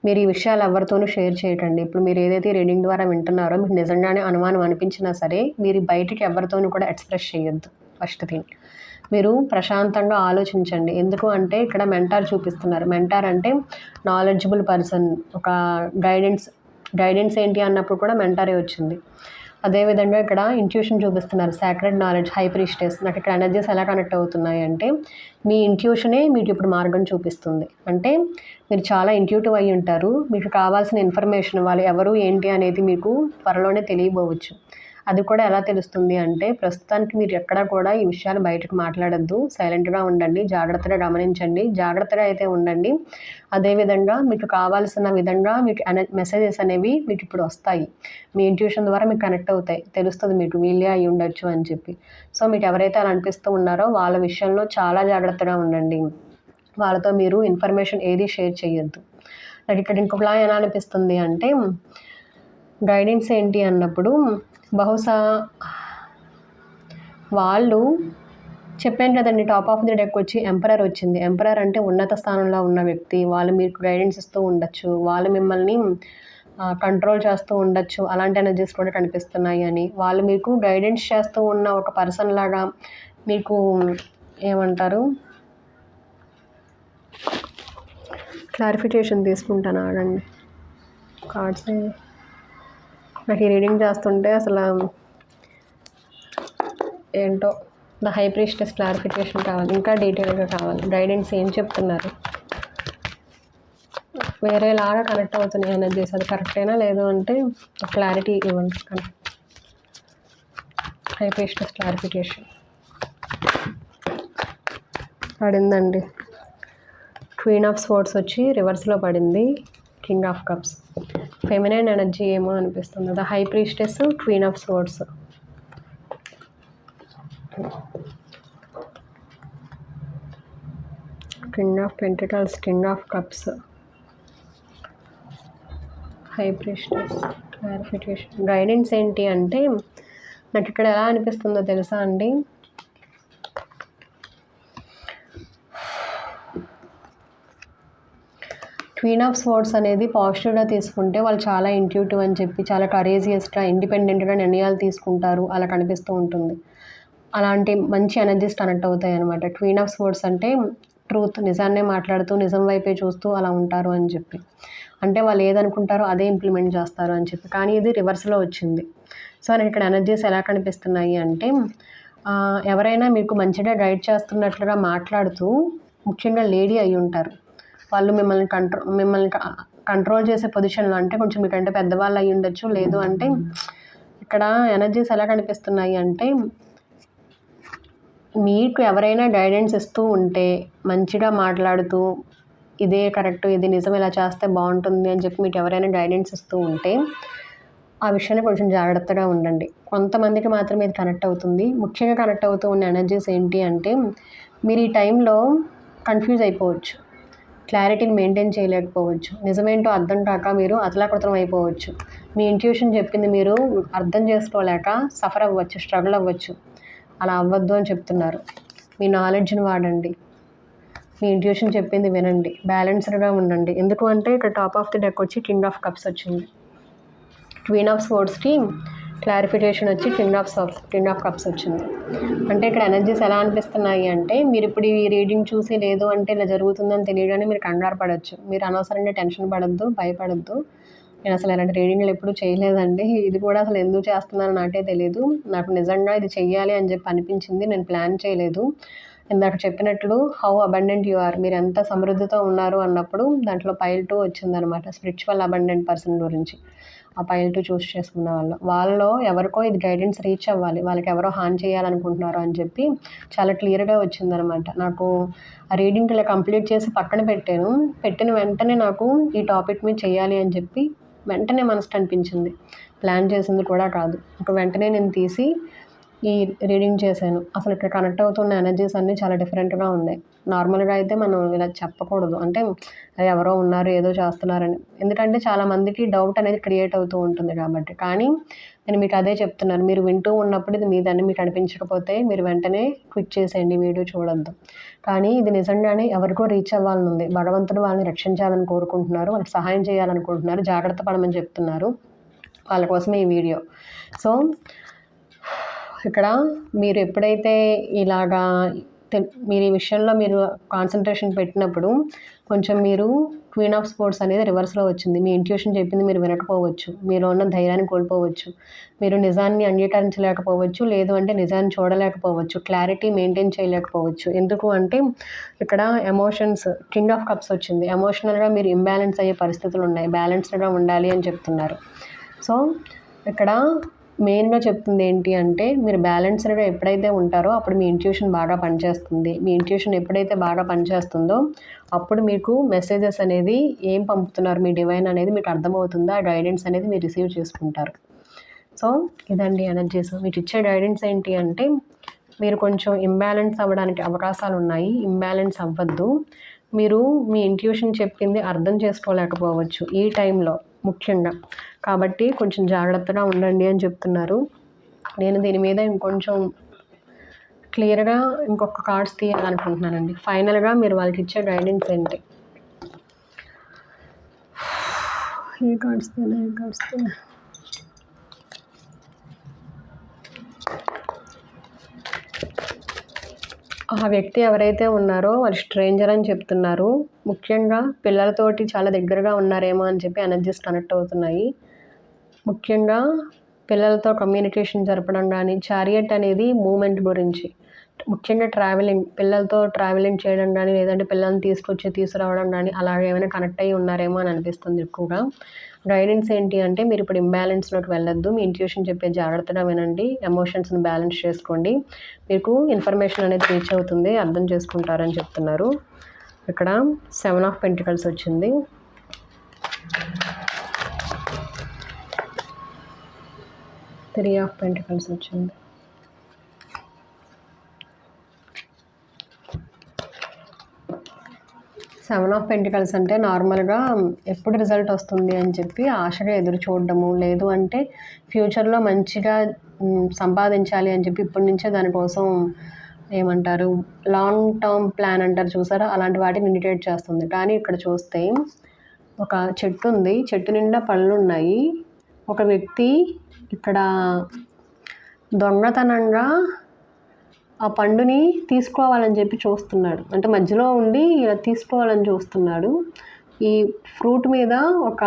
మీరు ఈ విషయాలు ఎవరితోనూ షేర్ చేయకండి. ఇప్పుడు మీరు ఏదైతే రీడింగ్ ద్వారా వింటున్నారో మీకు నిజంగానే అనుమానం అనిపించినా సరే మీరు బయటికి ఎవరితోనూ కూడా ఎక్స్ప్రెస్ చేయొద్దు. ఫస్ట్ థింగ్, మీరు ప్రశాంతంగా ఆలోచించండి. ఎందుకు అంటే ఇక్కడ మెంటార్ చూపిస్తున్నారు. మెంటార్ అంటే నాలెడ్జబుల్ పర్సన్, ఒక గైడెన్స్ ఏంటి అన్నప్పుడు కూడా మెంటారే వచ్చింది. అదేవిధంగా ఇక్కడ ఇంట్యూషన్ చూపిస్తున్నారు, సాక్రెడ్ నాలెడ్జ్, హై ప్రీస్టెస్. నాకు ఇక్కడ ఎనర్జీస్ ఎలా కనెక్ట్ అవుతున్నాయి అంటే మీ ఇంట్యూషనే మీకు ఇప్పుడు మార్గం చూపిస్తుంది. అంటే మీరు చాలా ఇంట్యూటివ్ అయి ఉంటారు, మీకు కావాల్సిన ఇన్ఫర్మేషన్ వాళ్ళు ఎవరు ఏంటి అనేది మీకు త్వరలోనే తెలియబోవచ్చు. అది కూడా ఎలా తెలుస్తుంది అంటే ప్రస్తుతానికి మీరు ఎక్కడా కూడా ఈ విషయాలు బయటకు మాట్లాడద్దు, సైలెంట్గా ఉండండి, జాగ్రత్తగా గమనించండి, జాగ్రత్తగా అయితే ఉండండి. అదేవిధంగా మీకు కావాల్సిన విధంగా మీకు మెసేజెస్ అనేవి మీకు ఇప్పుడు వస్తాయి. మీ ఇంట్యూషన్ ద్వారా మీకు కనెక్ట్ అవుతాయి, తెలుస్తుంది మీకు వీళ్ళే అయి ఉండొచ్చు అని చెప్పి. సో మీకు ఎవరైతే అలా అనిపిస్తూ ఉన్నారో వాళ్ళ విషయంలో చాలా జాగ్రత్తగా ఉండండి. వాళ్ళతో మీరు ఇన్ఫర్మేషన్ ఏది షేర్ చేయొద్దు. నాకు ఇక్కడ ఇంకొకలా ఎలా అనిపిస్తుంది అంటే గైడెన్స్ ఏంటి అన్నప్పుడు బహుశా వాళ్ళు చెప్పాను కదండి, టాప్ ఆఫ్ ది డెక్ వచ్చి ఎంపరర్ వచ్చింది. ఎంపరర్ అంటే ఉన్నత స్థానంలో ఉన్న వ్యక్తి. వాళ్ళు మీకు గైడెన్స్ ఇస్తూ ఉండొచ్చు, వాళ్ళు మిమ్మల్ని కంట్రోల్ చేస్తూ ఉండొచ్చు. అలాంటి ఎనర్జీస్ కూడా కనిపిస్తున్నాయి అని, వాళ్ళు మీకు గైడెన్స్ చేస్తూ ఉన్న ఒక పర్సన్ లాగా మీకు ఏమంటారు క్లారిఫికేషన్ తీసుకుంటాను ఆడండి. కార్డ్స్ నాకు ఈ రీడింగ్ చేస్తుంటే అసలు ఏంటో ద హై ప్రీస్టెస్ క్లారిఫికేషన్ కావాలి, ఇంకా డీటెయిల్గా కావాలి. గైడెన్స్ ఏం చెప్తున్నారు, వేరేలాగా కనెక్ట్ అవుతున్నాయి ఎనర్జీస్, అది కరెక్టేనా లేదు అంటే క్లారిటీ ఇవ్వండి. High priestess clarification. పడిందండి. క్వీన్ ఆఫ్ స్పోర్ట్స్ వచ్చి రివర్స్లో పడింది. King of cups. Feminine energy ఏమో అనిపిస్తుంది. The high priestess, queen of sports, king of pentacles, king of cups, high priestess. Clarification guidance ఏంటి అంటే నాకు ఇక్కడ ఎలా అనిపిస్తుందో తెలుసా అండి, క్వీన్ ఆఫ్ స్పోర్ట్స్ అనేది పాజిటివ్గా తీసుకుంటే వాళ్ళు చాలా ఇంట్యూటివ్ అని చెప్పి చాలా కరేజియస్గా ఇండిపెండెంట్గా నిర్ణయాలు తీసుకుంటారు అలా కనిపిస్తూ ఉంటుంది. అలాంటి మంచి ఎనర్జీస్ కనెక్ట్ అవుతాయి అనమాట. క్వీన్ ఆఫ్ స్పోర్ట్స్ అంటే ట్రూత్, నిజాన్నే మాట్లాడుతూ నిజం వైపే చూస్తూ అలా ఉంటారు అని చెప్పి, అంటే వాళ్ళు ఏదనుకుంటారో అదే ఇంప్లిమెంట్ చేస్తారు అని చెప్పి. కానీ ఇది రివర్స్లో వచ్చింది. సో నాకు ఇక్కడ ఎనర్జీస్ ఎలా కనిపిస్తున్నాయి అంటే ఎవరైనా మీకు మంచిగా గైడ్ చేస్తున్నట్లుగా మాట్లాడుతూ, ముఖ్యంగా లేడీ అయి ఉంటారు, వాళ్ళు మిమ్మల్ని కంట్రోల్ చేసే పొజిషన్లో, అంటే కొంచెం మీకంటే పెద్దవాళ్ళు అయి ఉండొచ్చు. లేదు అంటే ఇక్కడ ఎనర్జీస్ ఎలా కనిపిస్తున్నాయి అంటే మీకు ఎవరైనా గైడెన్స్ ఇస్తూ ఉంటే మంచిగా మాట్లాడుతూ ఇదే కరెక్ట్, ఇది నిజం, ఇలా చేస్తే బాగుంటుంది అని చెప్పి మీకు ఎవరైనా గైడెన్స్ ఇస్తూ ఉంటే ఆ విషయాన్ని కొంచెం జాగ్రత్తగా ఉండండి. కొంతమందికి మాత్రమే ఇది కనెక్ట్ అవుతుంది. ముఖ్యంగా కనెక్ట్ అవుతూ ఉన్న ఎనర్జీస్ ఏంటి అంటే మీరు ఈ టైంలో కన్ఫ్యూజ్ అయిపోవచ్చు, క్లారిటీని మెయింటైన్ చేయలేకపోవచ్చు, నిజమేంటో అర్థం కాక మీరు అతలాకుతలం అయిపోవచ్చు, మీ ఇంట్యూషన్ చెప్పింది మీరు అర్థం చేసుకోలేక సఫర్ అవ్వచ్చు, స్ట్రగుల్ అవ్వచ్చు. అలా అవ్వద్దు అని చెప్తున్నారు. మీ నాలెడ్జ్ని వాడండి, మీ ఇంట్యూషన్ చెప్పింది వినండి, బ్యాలెన్స్డ్గా ఉండండి. ఎందుకు అంటే ఇక్కడ టాప్ ఆఫ్ ది డెక్ వచ్చి కింగ్ ఆఫ్ కప్స్ వచ్చింది. క్వీన్ ఆఫ్ స్పోర్ట్స్కి క్లారిఫికేషన్ వచ్చి కింగ్ ఆఫ్ కప్స్ వచ్చింది. అంటే ఇక్కడ ఎనర్జీస్ ఎలా అనిపిస్తున్నాయి అంటే మీరు ఇప్పుడు ఈ రీడింగ్ చూసి లేదు అంటే ఇలా జరుగుతుందని తెలియగానే మీరు కంగారు పడవచ్చు. మీరు అనవసరంగా టెన్షన్ పడద్దు, భయపడద్దు. నేను అసలు ఇలాంటి రీడింగ్లు ఎప్పుడు చేయలేదండి. ఇది కూడా అసలు ఎందుకు చేస్తున్నానో నాకే తెలియదు. నాకు నిజంగా ఇది చెయ్యాలి అని చెప్పి అనిపించింది, నేను ప్లాన్ చేయలేదు. ఇందాక చెప్పినట్లు హౌ అబండెంట్ యు ఆర్, మీరు ఎంత సమృద్ధితో ఉన్నారు అన్నప్పుడు దాంట్లో పైల్ 2 వచ్చిందనమాట. స్పిరిచువల్ అబండెంట్ పర్సన్ గురించి ఆ పైల్ 2 చూస్ చేసుకున్న వాళ్ళలో ఎవరికో ఇది గైడెన్స్ రీచ్ అవ్వాలి, వాళ్ళకి ఎవరో హాని చేయాలనుకుంటున్నారు అని చెప్పి చాలా క్లియర్గా వచ్చిందనమాట. నాకు ఆ రీడింగ్ ఇలా కంప్లీట్ చేసి పక్కన పెట్టిన వెంటనే నాకు ఈ టాపిక్ మీద చేయాలి అని చెప్పి వెంటనే మనసుకు అనిపించింది. ప్లాన్ చేసింది కూడా కాదు. ఇంకా వెంటనే నేను తీసి ఈ రీడింగ్ చేశాను. అసలు ఇక్కడ కనెక్ట్ అవుతున్న ఎనర్జీస్ అన్నీ చాలా డిఫరెంట్గా ఉన్నాయి. నార్మల్గా అయితే మనం ఇలా చెప్పకూడదు, అంటే ఎవరో ఉన్నారు ఏదో చేస్తున్నారని, ఎందుకంటే చాలామందికి డౌట్ అనేది క్రియేట్ అవుతూ ఉంటుంది కాబట్టి. కానీ నేను మీకు అదే చెప్తున్నాను, మీరు వింటూ ఉన్నప్పుడు ఇది మీదని మీకు అనిపించకపోతే మీరు వెంటనే క్విట్ చేసేయండి, వీడియో చూడొద్దు. కానీ ఇది నిజంగానే ఎవరికో రీచ్ అవ్వాలని ఉంది, భగవంతుడు వాళ్ళని రక్షించాలని కోరుకుంటున్నారు, వాళ్ళకి సహాయం చేయాలనుకుంటున్నారు, జాగ్రత్త పడమని చెప్తున్నారు, వాళ్ళ కోసమే ఈ వీడియో. సో ఇక్కడ మీరు ఎప్పుడైతే ఇలాగా మీరు ఈ విషయంలో మీరు కాన్సన్ట్రేషన్ పెట్టినప్పుడు కొంచెం మీరు క్వీన్ ఆఫ్ స్పోర్ట్స్ అనేది రివర్స్లో వచ్చింది. మీ ఇంట్యూషన్ చెప్పింది మీరు వినకపోవచ్చు, మీలో ఉన్న ధైర్యాన్ని కోల్పోవచ్చు, మీరు నిజాన్ని అంగీకరించలేకపోవచ్చు, లేదు అంటే నిజాన్ని చూడలేకపోవచ్చు, క్లారిటీ మెయింటైన్ చేయలేకపోవచ్చు. ఎందుకు అంటే ఇక్కడ ఎమోషన్స్, కింగ్ ఆఫ్ కప్స్ వచ్చింది. ఎమోషనల్గా మీరు ఇంబ్యాలెన్స్ అయ్యే పరిస్థితులు ఉన్నాయి, బ్యాలెన్స్డ్గా ఉండాలి అని చెప్తున్నారు. సో ఇక్కడ మెయిన్గా చెప్తుంది ఏంటి అంటే మీరు బ్యాలెన్స్డ్గా ఎప్పుడైతే ఉంటారో అప్పుడు మీ ఇంట్యూషన్ బాగా పనిచేస్తుంది. మీ ఇంట్యూషన్ ఎప్పుడైతే బాగా పనిచేస్తుందో అప్పుడు మీకు మెసేజెస్ అనేది ఏం పంపుతున్నారు మీ డివైన్ అనేది మీకు అర్థమవుతుందో ఆ గైడెన్స్ అనేది మీరు రిసీవ్ చేసుకుంటారు. సో ఇదండి ఎనర్జీస్. మీకు ఇచ్చే గైడెన్స్ ఏంటి అంటే మీరు కొంచెం ఇంబ్యాలెన్స్ అవ్వడానికి అవకాశాలు ఉన్నాయి, ఇంబ్యాలెన్స్ అవ్వద్దు. మీరు మీ ఇంట్యూషన్ చెప్పింది అర్థం చేసుకోలేకపోవచ్చు ఈ టైంలో ముఖ్యంగా, కాబట్టి కొంచెం జాగ్రత్తగా ఉండండి అని చెప్తున్నారు. నేను దీని మీద ఇంకొంచెం క్లియర్గా ఇంకొక కార్డ్స్ తీయాలనుకుంటున్నానండి. ఫైనల్గా మీరు వాళ్ళకి ఇచ్చే గైడెన్స్ ఏంటి? ఏ కార్డ్స్ తీయాలి? ఆ వ్యక్తి ఎవరైతే ఉన్నారో వాళ్ళు స్ట్రేంజర్ అని చెప్తున్నారు. ముఖ్యంగా పిల్లలతోటి చాలా దగ్గరగా ఉన్నారేమో అని చెప్పి ఎనర్జీస్ కనెక్ట్ అవుతున్నాయి. ముఖ్యంగా పిల్లలతో కమ్యూనికేషన్ జరపడం కానీ, చారియట్ అనేది మూమెంట్ గురించి, ముఖ్యంగా ట్రావెలింగ్, పిల్లలతో ట్రావెలింగ్ చేయడం కానీ, లేదంటే పిల్లల్ని తీసుకురావడం కానీ అలాగ ఏమైనా కనెక్ట్ అయ్యి ఉన్నారేమో అని అనిపిస్తుంది ఎక్కువగా. గైడెన్స్ ఏంటి అంటే మీరు ఇప్పుడు ఇంబ్యాలెన్స్లోకి వెళ్ళొద్దు, మీ ఇంట్యూషన్ చెప్పే జాగ్రత్తగా వినండి, ఎమోషన్స్ని బ్యాలెన్స్ చేసుకోండి, మీకు ఇన్ఫర్మేషన్ అనేది రీచ్ అవుతుంది, అర్థం చేసుకుంటారని చెప్తున్నారు. ఇక్కడ 7 ఆఫ్ పెంటికల్స్ వచ్చింది. త్రీ ఆఫ్ పెంటికల్స్ వచ్చింది. సెవెన్ ఆఫ్ పెంటికల్స్ అంటే నార్మల్గా ఎప్పుడు రిజల్ట్ వస్తుంది అని చెప్పి ఆశగా ఎదురు చూడడము, లేదు అంటే ఫ్యూచర్లో మంచిగా సంపాదించాలి అని చెప్పి ఇప్పటి నుంచే దానికోసం ఏమంటారు లాంగ్ టర్మ్ ప్లాన్ అంటారు చూసారా, అలాంటి వాటిని ఇండికేట్ చేస్తుంది. కానీ ఇక్కడ చూస్తే ఒక చెట్టు ఉంది, చెట్టు నిండా పళ్ళు ఉన్నాయి. ఒక వ్యక్తి ఇక్కడ దొంగతనంగా ఆ పండుని తీసుకోవాలని చెప్పి చూస్తున్నాడు, అంటే మధ్యలో ఉండి ఇలా తీసుకోవాలని చూస్తున్నాడు. ఈ ఫ్రూట్ మీద ఒక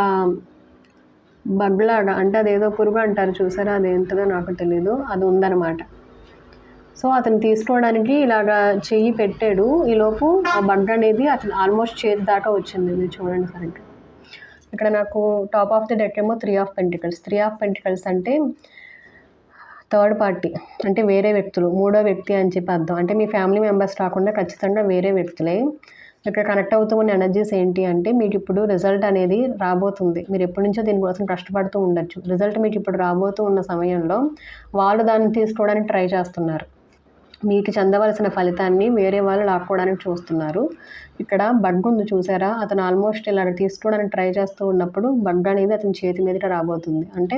బగ్లాగా, అంటే అదేదో పురుగు అంటారు చూసారా, అదేంటదో నాకు తెలీదు, అది ఉందన్నమాట. సో అతను తీసుకోవడానికి ఇలాగా చెయ్యి పెట్టాడు, ఈలోపు ఆ బగ్ అనేది అతను ఆల్మోస్ట్ చేతి దాకా వచ్చింది. మీరు చూడండి సరిగ్గా. ఇక్కడ నాకు టాప్ ఆఫ్ ది డెక్ ఏమో 3 ఆఫ్ పెంటికల్స్. 3 ఆఫ్ పెంటికల్స్ అంటే థర్డ్ పార్టీ, అంటే వేరే వ్యక్తులు, మూడో వ్యక్తి అని చెప్పి అర్థం. అంటే మీ ఫ్యామిలీ మెంబర్స్ కాకుండా ఖచ్చితంగా వేరే వ్యక్తులే. ఇక్కడ కనెక్ట్ అవుతూ ఉన్న ఎనర్జీస్ ఏంటి అంటే మీకు ఇప్పుడు రిజల్ట్ అనేది రాబోతుంది. మీరు ఎప్పటి నుంచో దీనికోసం కష్టపడుతూ ఉండొచ్చు. రిజల్ట్ మీకు ఇప్పుడు రాబోతూ ఉన్న సమయంలో వాళ్ళు దాన్ని తీసుకోవడానికి ట్రై చేస్తున్నారు. మీకు చెందవలసిన ఫలితాన్ని వేరే వాళ్ళు లాక్కోవడానికి చూస్తున్నారు. ఇక్కడ బగ్ ఉంది చూసారా, అతను ఆల్మోస్ట్ ఇలా తీసుకోవడానికి ట్రై చేస్తూ ఉన్నప్పుడు బగ్ అనేది అతని చేతి మీదకి రాబోతుంది. అంటే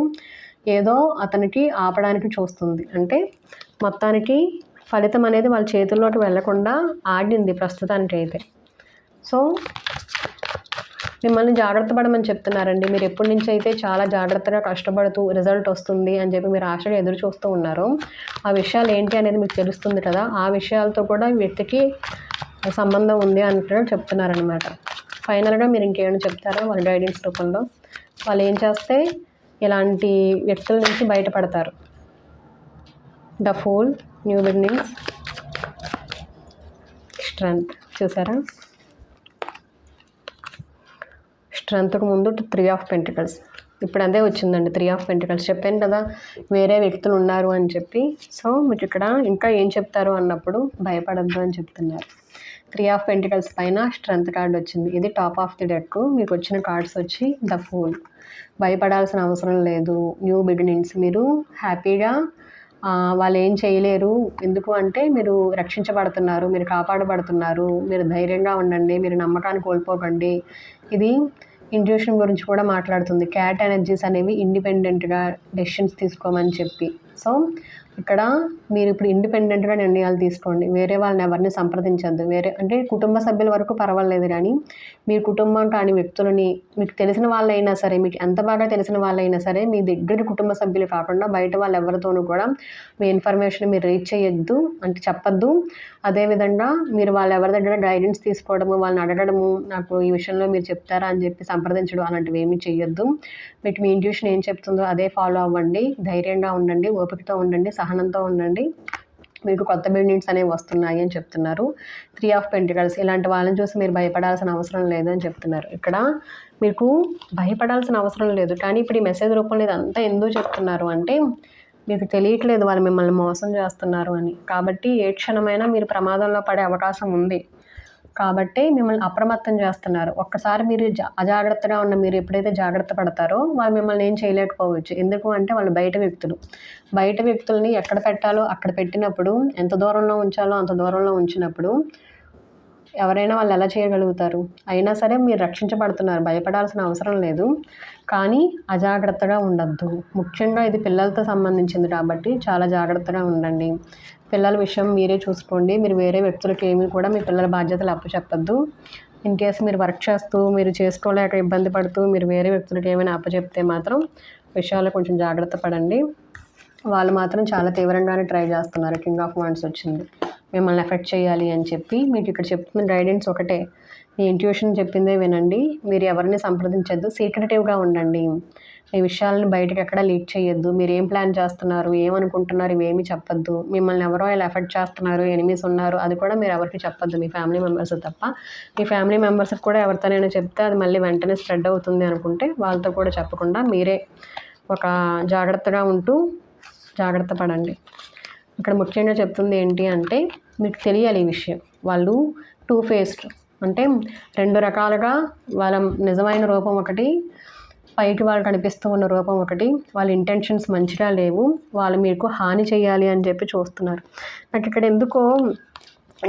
ఏదో అతనికి ఆపడానికి చూస్తుంది. అంటే మొత్తానికి ఫలితం అనేది వాళ్ళ చేతుల్లోకి వెళ్లకుండా ఆగింది ప్రస్తుతానికి అయితే. సో మిమ్మల్ని జాగ్రత్త పడమని చెప్తున్నారండి. మీరు ఎప్పటి నుంచి అయితే చాలా జాగ్రత్తగా కష్టపడుతూ రిజల్ట్ వస్తుంది అని చెప్పి మీరు ఆశగా ఎదురు చూస్తూ ఉన్నారో ఆ విషయాలు ఏంటి అనేది మీకు తెలుస్తుంది కదా, ఆ విషయాలతో కూడా వ్యక్తికి సంబంధం ఉంది అన్నట్టు చెప్తున్నారనమాట. ఫైనల్గా మీరు ఇంకేమైనా చెప్తారా వాళ్ళ గైడెన్స్ రూపంలో? వాళ్ళు ఏం చేస్తే ఇలాంటి వ్యక్తుల నుంచి బయటపడతారు? The fool, new beginnings, strength. చూసారా, స్ట్రెంగ్త్కు ముందు 3 ఆఫ్ పెంటికల్స్, ఇప్పుడు అదే వచ్చిందండి 3 ఆఫ్ పెంటికల్స్. చెప్పాను కదా వేరే వ్యక్తులు ఉన్నారు అని చెప్పి. సో మీకు ఇక్కడ ఇంకా ఏం చెప్తారు అన్నప్పుడు భయపడద్దు అని చెప్తున్నారు. 3 ఆఫ్ పెంటికల్స్ పైన స్ట్రెంగ్త్ కార్డ్ వచ్చింది. ఇది టాప్ ఆఫ్ ది డెక్. మీకు వచ్చిన కార్డ్స్ వచ్చి ద ఫూల్. భయపడాల్సిన అవసరం లేదు, న్యూ బిగినింగ్స్. మీరు హ్యాపీగా, వాళ్ళు ఏం చేయలేరు, ఎందుకు అంటే మీరు రక్షించబడుతున్నారు, మీరు కాపాడబడుతున్నారు, మీరు ధైర్యంగా ఉండండి, మీరు నమ్మకాన్ని కోల్పోకండి. ఇది ఇంట్యూషన్ గురించి కూడా మాట్లాడుతుంది. క్యాట్ ఎనర్జీస్ అనేవి ఇండిపెండెంట్గా డెసిషన్స్ తీసుకోమని చెప్పి. సో ఇక్కడ మీరు ఇప్పుడు ఇండిపెండెంట్గా నిర్ణయాలు తీసుకోండి, వేరే వాళ్ళని ఎవరిని సంప్రదించద్దు. వేరే అంటే కుటుంబ సభ్యుల వరకు పర్వాలేదు, కానీ మీ కుటుంబం కాని వ్యక్తులని, మీకు తెలిసిన వాళ్ళైనా సరే, మీకు ఎంత బాగా తెలిసిన వాళ్ళైనా సరే, మీ దగ్గర కుటుంబ సభ్యులు కాకుండా బయట వాళ్ళు ఎవరితోనూ కూడా మీ ఇన్ఫర్మేషన్ మీరు రీచ్ చేయొద్దు, అంటే చెప్పద్దు. అదేవిధంగా మీరు వాళ్ళ ఎవరి దగ్గర గైడెన్స్ తీసుకోవడము, వాళ్ళని అడగడము, నాకు ఈ విషయంలో మీరు చెప్తారా అని చెప్పి సంప్రదించడం అలాంటివి ఏమీ చేయొద్దు. మీకు మీ ఇంట్యూషన్ ఏం చెప్తుందో అదే ఫాలో అవ్వండి, ధైర్యంగా ఉండండి, ఓపికతో ఉండండి, సహనంతో ఉండండి. మీకు కొత్త బిగినింగ్స్ అనేవి వస్తున్నాయి అని చెప్తున్నారు. 3 ఆఫ్ పెంటికల్స్. ఇలాంటి వాళ్ళని చూసి మీరు భయపడాల్సిన అవసరం లేదు అని చెప్తున్నారు. ఇక్కడ మీకు భయపడాల్సిన అవసరం లేదు, కానీ ఇప్పుడు ఈ మెసేజ్ రూపంలో ఇదంతా ఎందుకు చెప్తున్నారు అంటే మీకు తెలియట్లేదు వాళ్ళు మిమ్మల్ని మోసం చేస్తున్నారు అని. కాబట్టి ఏ క్షణమైనా మీరు ప్రమాదంలో పడే అవకాశం ఉంది, కాబట్టి మిమ్మల్ని అప్రమత్తం చేస్తున్నారు. ఒక్కసారి మీరు అజాగ్రత్తగా ఉన్న మీరు ఎప్పుడైతే జాగ్రత్త పడతారో వాళ్ళు మిమ్మల్ని ఏం చేయలేకపోవచ్చు. ఎందుకు అంటే వాళ్ళు బయట వ్యక్తులు. బయట వ్యక్తుల్ని ఎక్కడ పెట్టాలో అక్కడ పెట్టినప్పుడు, ఎంత దూరంలో ఉంచాలో అంత దూరంలో ఉంచినప్పుడు ఎవరైనా వాళ్ళు ఎలా చేయగలుగుతారు? అయినా సరే మీరు రక్షించబడుతున్నారు, భయపడాల్సిన అవసరం లేదు. కానీ అజాగ్రత్తగా ఉండద్దు. ముఖ్యంగా ఇది పిల్లలతో సంబంధించింది కాబట్టి చాలా జాగ్రత్తగా ఉండండి. పిల్లల విషయం మీరే చూసుకోండి. మీరు వేరే వ్యక్తులకి ఏమీ కూడా మీ పిల్లల బాధ్యతలు అప్పచెప్పద్దు. ఇన్ కేసు మీరు వర్క్ చేస్తూ మీరు చేసుకోలేక ఇబ్బంది పడుతూ మీరు వేరే వ్యక్తులకి ఏమైనా అప్పచెప్తే మాత్రం విషయాల్లో కొంచెం జాగ్రత్త పడండి. వాళ్ళు మాత్రం చాలా తీవ్రంగానే ట్రై చేస్తున్నారు. కింగ్ ఆఫ్ వాండ్స్ వచ్చింది. మిమ్మల్ని ఎఫెక్ట్ చేయాలి అని చెప్పి. మీకు ఇక్కడ చెప్తున్న గైడెన్స్ ఒకటే, మీ ఇంట్యూషన్ చెప్పిందే వినండి. మీరు ఎవరిని సంప్రదించొద్దు, సీక్రెటివ్గా ఉండండి. మీ విషయాలను బయటకు ఎక్కడ లీక్ చేయొద్దు. మీరు ఏం ప్లాన్ చేస్తున్నారు, ఏమనుకుంటున్నారు, ఇవేమీ చెప్పొద్దు. మిమ్మల్ని ఎవరో ఇలా ఎఫెక్ట్ చేస్తున్నారు, ఎనిమీస్ ఉన్నారు, అది కూడా మీరు ఎవరికి చెప్పొద్దు, మీ ఫ్యామిలీ మెంబర్స్ తప్ప. మీ ఫ్యామిలీ మెంబర్స్కి కూడా ఎవరితోనైనా చెప్తే అది మళ్ళీ వెంటనే స్ప్రెడ్ అవుతుంది అనుకుంటే వాళ్ళతో కూడా చెప్పకుండా మీరే ఒక జాగ్రత్తగా ఉంటూ జాగ్రత్త పడండి. ఇక్కడ ముఖ్యంగా చెప్తుంది ఏంటి అంటే, మీకు తెలియాలి ఈ విషయం. వాళ్ళు 2 ఫేస్డ్, అంటే 2 రకాలుగా వాళ్ళ నిజమైన రూపం ఒకటి, పైకి వాళ్ళు కనిపిస్తూ ఉన్న రూపం ఒకటి. వాళ్ళ ఇంటెన్షన్స్ మంచిగా లేవు, వాళ్ళు మీకు హాని చేయాలి అని చెప్పి చూస్తున్నారు. నాకు ఇక్కడ ఎందుకో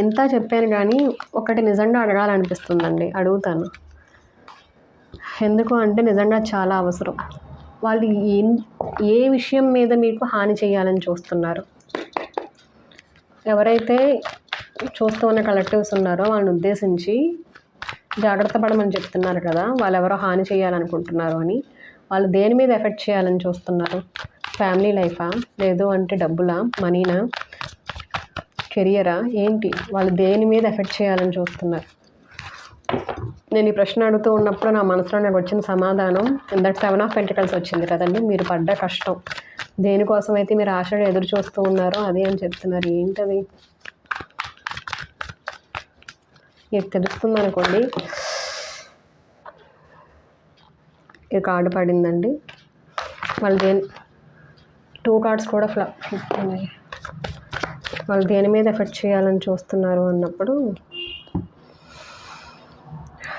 ఎంత చెప్పాను కానీ ఒకటి నిజంగా అడగాలనిపిస్తుందండి, అడుగుతాను. ఎందుకు అంటే నిజంగా చాలా అవసరం. వాళ్ళు ఏ విషయం మీద మీకు హాని చేయాలని చూస్తున్నారు? ఎవరైతే చూస్తూ ఉన్న కలెక్టివ్స్ ఉన్నారో వాళ్ళని ఉద్దేశించి జాగ్రత్త పడమని చెప్తున్నారు కదా, వాళ్ళు ఎవరో హాని చేయాలనుకుంటున్నారు అని. వాళ్ళు దేని మీద ఎఫెక్ట్ చేయాలని చూస్తున్నారు? ఫ్యామిలీ లైఫా, లేదు అంటే డబ్బులా, మనీనా, కెరియరా, ఏంటి? వాళ్ళు దేని మీద ఎఫెక్ట్ చేయాలని చూస్తున్నారు? నేను ఈ ప్రశ్న అడుగుతూ ఉన్నప్పుడు నా మనసులో నాకు వచ్చిన సమాధానం ఇందాక 7 ఆఫ్ పెంటికల్స్ వచ్చింది కదండి. మీరు పడ్డ కష్టం, దేనికోసం అయితే మీరు ఆశగా ఎదురు చూస్తూ ఉన్నారో అది అని చెప్తున్నారు. ఏంటది? మీకు తెలుస్తుంది అనుకోండి. ఈ కార్డు పడిందండి. వాళ్ళు 2 కార్డ్స్ కూడా ఫ్లిప్ ఉన్నాయి. వాళ్ళు దేని మీద ఎఫెక్ట్ చేయాలని చూస్తున్నారు అన్నప్పుడు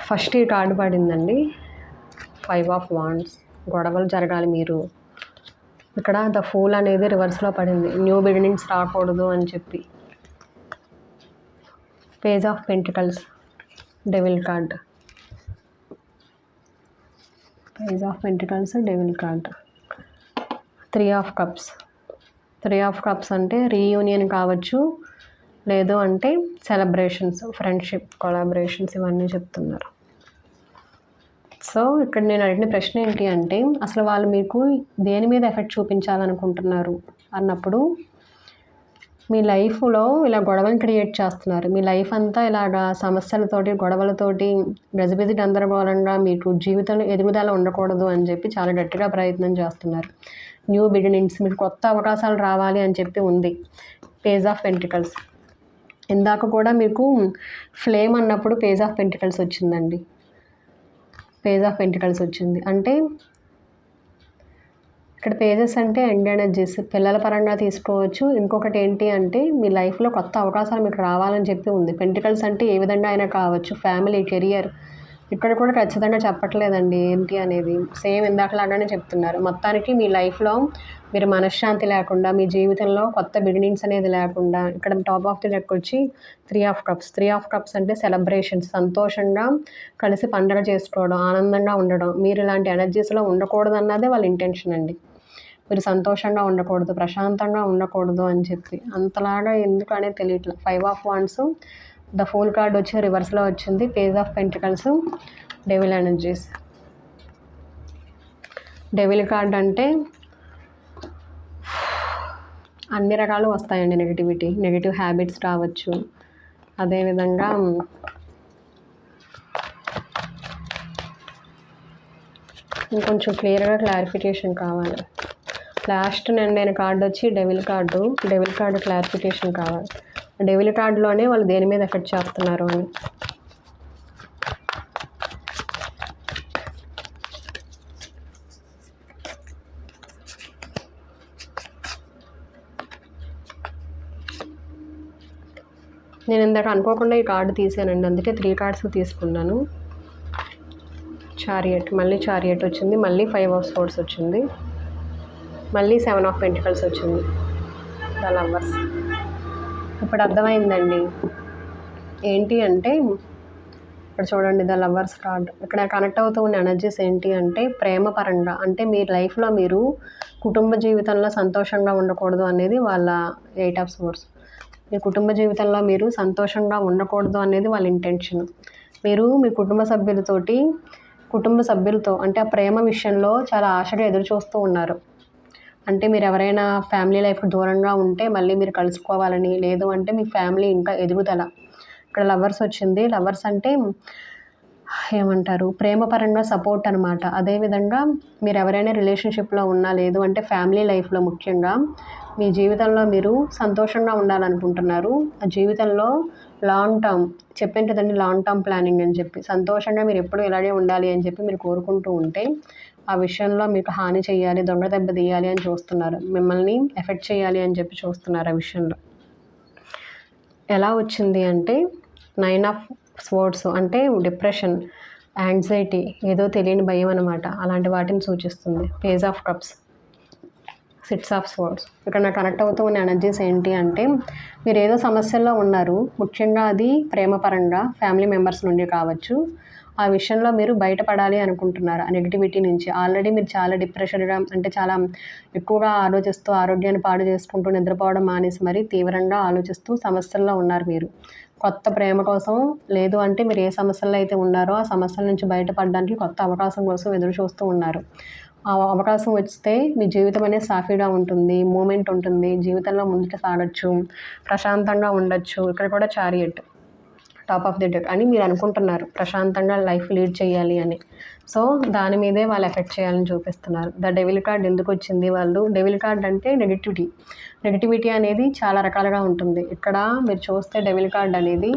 ఫస్ట్ ఈ కార్డు పడిందండి, 5 ఆఫ్ వాండ్స్. గొడవలు జరగాలి మీరు. ఇక్కడ ద ఫూల్ అనేది రివర్స్లో పడింది, న్యూ బిగినింగ్స్ రాకూడదు అని చెప్పి. Page of pentacles, devil card. Page of pentacles, devil card. 3 of cups. 3 of cups అంటే రీయూనియన్ కావచ్చు, లేదు అంటే సెలబ్రేషన్స్, ఫ్రెండ్షిప్, కొలాబరేషన్స్, ఇవన్నీ చెప్తున్నారు. సో ఇక్కడ నేను అడిగిన ప్రశ్న ఏంటి అంటే, అసలు వాళ్ళు మీకు దేని మీద ఎఫెక్ట్ చూపించాలనుకుంటున్నారు అన్నప్పుడు, మీ లైఫ్లో ఇలా గొడవలు క్రియేట్ చేస్తున్నారు. మీ లైఫ్ అంతా ఇలాగా సమస్యలతోటి, గొడవలతోటి, గజిబిజి గందరగోళంగా మీకు జీవితంలో ఎదుగుదల ఉండకూడదు అని చెప్పి చాలా గట్టిగా ప్రయత్నం చేస్తున్నారు. న్యూ బిగినింగ్స్, మీకు కొత్త అవకాశాలు రావాలి అని చెప్పి ఉంది. Page of pentacles. ఇందాక కూడా మీకు ఫ్లేమ్ అన్నప్పుడు పేజ్ ఆఫ్ పెంటికల్స్ వచ్చిందండి. పేజ్ ఆఫ్ పెంటికల్స్ వచ్చింది అంటే ఇక్కడ పేజెస్ అంటే ఎండ్ ఎనర్జీస్, పిల్లల పరంగా తీసుకోవచ్చు. ఇంకొకటి ఏంటి అంటే మీ లైఫ్లో కొత్త అవకాశాలు మీకు రావాలని చెప్పి ఉంది. పెంటికల్స్ అంటే ఏ విధంగా అయినా కావచ్చు, ఫ్యామిలీ, కెరియర్. ఇక్కడ కూడా ఖచ్చితంగా చెప్పట్లేదండి ఏంటి అనేది, సేమ్ ఇందాకలాగానే చెప్తున్నారు. మొత్తానికి మీ లైఫ్లో మీరు మనశ్శాంతి లేకుండా, మీ జీవితంలో కొత్త బిగినింగ్స్ అనేది లేకుండా. ఇక్కడ టాప్ ఆఫ్ ది డెక్ వచ్చి 3 ఆఫ్ కప్స్. 3 ఆఫ్ కప్స్ అంటే సెలబ్రేషన్స్, సంతోషంగా కలిసి పండగ చేసుకోవడం, ఆనందంగా ఉండడం. మీరు ఇలాంటి ఎనర్జీస్లో ఉండకూడదు అన్నదే వాళ్ళ ఇంటెన్షన్ అండి. మీరు సంతోషంగా ఉండకూడదు, ప్రశాంతంగా ఉండకూడదు అని చెప్పి. అంతలాగా ఎందుకు అనేది తెలియట్లేదు. 5 of wands, the fool card వచ్చి రివర్స్లో వచ్చింది. Page of pentacles, devil energies. Devil card అంటే అన్ని రకాలు వస్తాయండి. నెగిటివిటీ, నెగిటివ్ హ్యాబిట్స్ రావచ్చు. అదేవిధంగా ఇంకొంచెం క్లియర్గా క్లారిఫికేషన్ కావాలి. లాస్ట్ నేను కార్డు వచ్చి devil card. Devil card clarification కావాలి. డెవిల్ కార్డులోనే వాళ్ళు దేని మీద ఎఫెక్ట్ చేస్తున్నారు అని. నేను ఇందాక అనుకోకుండా ఈ కార్డు తీసానండి, అందుకే 3 కార్డ్స్ తీసుకున్నాను. చారియట్, మళ్ళీ చారియట్ వచ్చింది, మళ్ళీ 5 ఆఫ్ స్పోర్ట్స్ వచ్చింది, మళ్ళీ 7 ఆఫ్ పెంటికల్స్ వచ్చింది. The lovers. ఇప్పుడు అర్థమైందండి ఏంటి అంటే, ఇక్కడ చూడండి ద లవర్స్ కార్డ్. ఇక్కడ కనెక్ట్ అవుతూ ఉన్న ఎనర్జీస్ ఏంటి అంటే ప్రేమ పరంగా, అంటే మీ లైఫ్లో మీరు కుటుంబ జీవితంలో సంతోషంగా ఉండకూడదు అనేది వాళ్ళ 8 ఆఫ్ స్పోర్ట్స్. మీ కుటుంబ జీవితంలో మీరు సంతోషంగా ఉండకూడదు అనేది వాళ్ళ ఇంటెన్షన్. మీరు మీ కుటుంబ సభ్యులతో అంటే ఆ ప్రేమ విషయంలో చాలా ఆశగా ఎదురు చూస్తూ ఉన్నారు. అంటే మీరు ఎవరైనా ఫ్యామిలీ లైఫ్కి దూరంగా ఉంటే మళ్ళీ మీరు కలుసుకోవాలని, లేదు అంటే మీ ఫ్యామిలీ ఇంకా ఎదుగుదల. ఇక్కడ లవర్స్ వచ్చింది. లవర్స్ అంటే ఏమంటారు, ప్రేమపరంగా సపోర్ట్ అనమాట. అదేవిధంగా మీరు ఎవరైనా రిలేషన్షిప్లో ఉన్నా, లేదు అంటే ఫ్యామిలీ లైఫ్లో ముఖ్యంగా మీ జీవితంలో మీరు సంతోషంగా ఉండాలనుకుంటున్నారు. ఆ జీవితంలో లాంగ్ టర్మ్ చెప్పాను కదండి, లాంగ్ టర్మ్ ప్లానింగ్ అని చెప్పి, సంతోషంగా మీరు ఎప్పుడూ ఇలాగే ఉండాలి అని చెప్పి మీరు కోరుకుంటూ ఉంటే, ఆ విషయంలో మీకు హాని చేయాలి, దొంగ దెబ్బ తీయాలి అని చూస్తున్నారు. మిమ్మల్ని ఎఫెక్ట్ చేయాలి అని చెప్పి చూస్తున్నారు ఆ విషయంలో. ఎలా వచ్చింది అంటే 9 ఆఫ్ స్వర్డ్స్ అంటే డిప్రెషన్, యాంగ్జైటీ, ఏదో తెలియని భయం అనమాట. అలాంటి వాటిని సూచిస్తుంది. Page of cups, 6 of swords. ఇక్కడ నాకు కనెక్ట్ అవుతూ ఉన్న ఎనర్జీస్ ఏంటి అంటే, మీరు ఏదో సమస్యల్లో ఉన్నారు. ముఖ్యంగా అది ప్రేమపరంగా ఫ్యామిలీ మెంబర్స్ నుండి కావచ్చు. ఆ విషయంలో మీరు బయటపడాలి అనుకుంటున్నారు ఆ నెగిటివిటీ నుంచి. ఆల్రెడీ మీరు చాలా డిప్రెషన్గా, అంటే చాలా ఎక్కువగా ఆలోచిస్తూ, ఆరోగ్యాన్ని పాడు చేసుకుంటూ, నిద్రపోవడం మానేసి మరీ తీవ్రంగా ఆలోచిస్తూ సమస్యల్లో ఉన్నారు మీరు. కొత్త ప్రేమ కోసం, లేదు అంటే మీరు ఏ సమస్యల్లో అయితే ఉన్నారో ఆ సమస్యల నుంచి బయటపడడానికి కొత్త అవకాశం కోసం ఎదురు చూస్తూ ఉన్నారు. ఆ అవకాశం వస్తే మీ జీవితం అనేది సాఫీగా ఉంటుంది, మూమెంట్ ఉంటుంది, జీవితంలో ముందుకు సాగొచ్చు, ప్రశాంతంగా ఉండొచ్చు. ఇక్కడ కూడా chariot, top of the deck అని మీరు అనుకుంటున్నారు, ప్రశాంతంగా లైఫ్ లీడ్ చేయాలి అని. సో దాని మీదే వాళ్ళు ఎఫెక్ట్ చేయాలని చూపిస్తున్నారు. ద డెవిల్ కార్డ్ ఎందుకు వచ్చింది? వాళ్ళు డెవిల్ కార్డ్ అంటే నెగిటివిటీ అనేది చాలా రకాలుగా ఉంటుంది. ఇక్కడ మీరు చూస్తే డెవిల్ కార్డ్ అనేది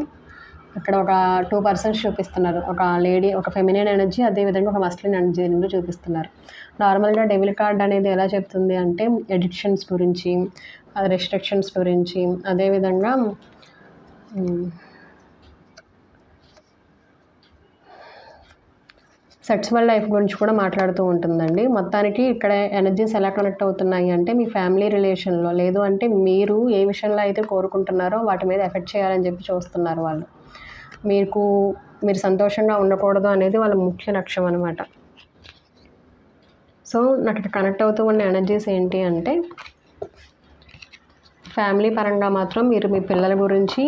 ఇక్కడ ఒక 2 పర్సన్స్ చూపిస్తున్నారు. ఒక లేడీ, ఒక ఫెమినిన్ ఎనర్జీ, అదేవిధంగా ఒక మస్కులిన్ ఎనర్జీ రెండు చూపిస్తున్నారు. నార్మల్గా డెవిల్ కార్డ్ అనేది ఎలా చెప్తుంది అంటే ఎడిక్షన్స్ గురించి, రెస్ట్రిక్షన్స్ గురించి, అదేవిధంగా సెక్సువల్ లైఫ్ గురించి కూడా మాట్లాడుతూ ఉంటుందండి. మొత్తానికి ఇక్కడ ఎనర్జీస్ ఎలా కనెక్ట్ అవుతున్నాయి అంటే, మీ ఫ్యామిలీ రిలేషన్లో, లేదు అంటే మీరు ఏ విషయంలో అయితే కోరుకుంటున్నారో వాటి మీద ఎఫెక్ట్ చేయాలని చెప్పి చూస్తున్నారు వాళ్ళు. మీరు సంతోషంగా ఉండకూడదు అనేది వాళ్ళ ముఖ్య లక్ష్యం అనమాట. సో నాకు ఇక్కడ కనెక్ట్ అవుతూ ఉన్న ఎనర్జీస్ ఏంటి అంటే, ఫ్యామిలీ పరంగా మాత్రం మీరు మీ పిల్లల గురించి,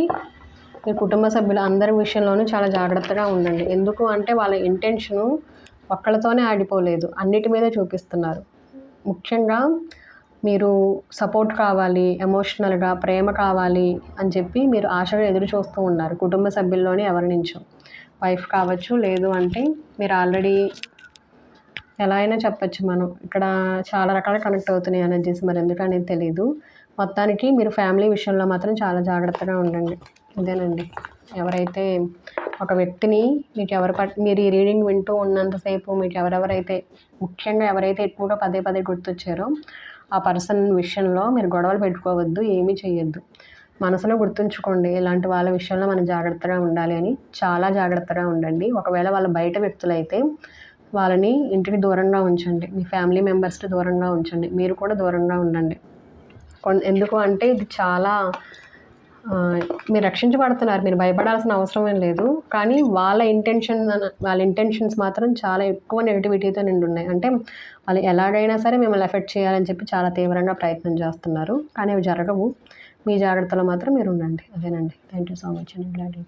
మీ కుటుంబ సభ్యులు అందరి విషయంలోనూ చాలా జాగ్రత్తగా ఉండండి. ఎందుకు అంటే వాళ్ళ ఇంటెన్షను ఒక్కళ్ళతోనే ఆగిపోలేదు, అన్నిటి మీద చూపిస్తున్నారు. ముఖ్యంగా మీరు సపోర్ట్ కావాలి, ఎమోషనల్గా ప్రేమ కావాలి అని చెప్పి మీరు ఆశగా ఎదురు చూస్తూ ఉన్నారు కుటుంబ సభ్యుల్లోనే ఎవరి నుంచో. వైఫ్ కావచ్చు, లేదు అంటే మీరు ఆల్రెడీ ఎలా అయినా చెప్పచ్చు. మనం ఇక్కడ చాలా రకాల కనెక్ట్ అవుతున్నాయి ఎనర్జీస్, మరి ఎందుకు అనేది తెలియదు. మొత్తానికి మీరు ఫ్యామిలీ విషయంలో మాత్రం చాలా జాగ్రత్తగా ఉండండి. ఇదేనండి. ఎవరైతే ఒక వ్యక్తిని మీరు ఈ రీడింగ్ వింటూ ఉన్నంతసేపు మీకు ఎవరెవరైతే, ముఖ్యంగా ఎవరైతే ఎక్కువగా పదే పదే గుర్తొచ్చారో ఆ పర్సన్ విషయంలో మీరు గొడవలు పెట్టుకోవద్దు, ఏమీ చేయొద్దు. మనసులో గుర్తుంచుకోండి, ఇలాంటి వాళ్ళ విషయంలో మనం జాగ్రత్తగా ఉండాలి అని. చాలా జాగ్రత్తగా ఉండండి. ఒకవేళ వాళ్ళ బయట వ్యక్తులైతే వాళ్ళని ఇంటికి దూరంగా ఉంచండి, మీ ఫ్యామిలీ మెంబర్స్కి దూరంగా ఉంచండి, మీరు కూడా దూరంగా ఉండండి. ఎందుకు అంటే ఇది చాలా మీరు రక్షించబడుతున్నారు, మీరు భయపడాల్సిన అవసరం ఏం లేదు. కానీ వాళ్ళ ఇంటెన్షన్స్ మాత్రం చాలా ఎక్కువ నెగిటివిటీతో నిండి ఉన్నాయి. అంటే వాళ్ళు ఎలాగైనా సరే మిమ్మల్ని ఎఫెక్ట్ చేయాలని చెప్పి చాలా తీవ్రంగా ప్రయత్నం చేస్తున్నారు. కానీ అవి జరగవు. మీ జాగ్రత్తలో మాత్రం మీరు ఉండండి. అదేనండి. థ్యాంక్ యూ సో మచ్ అండి. గ్లాడ్.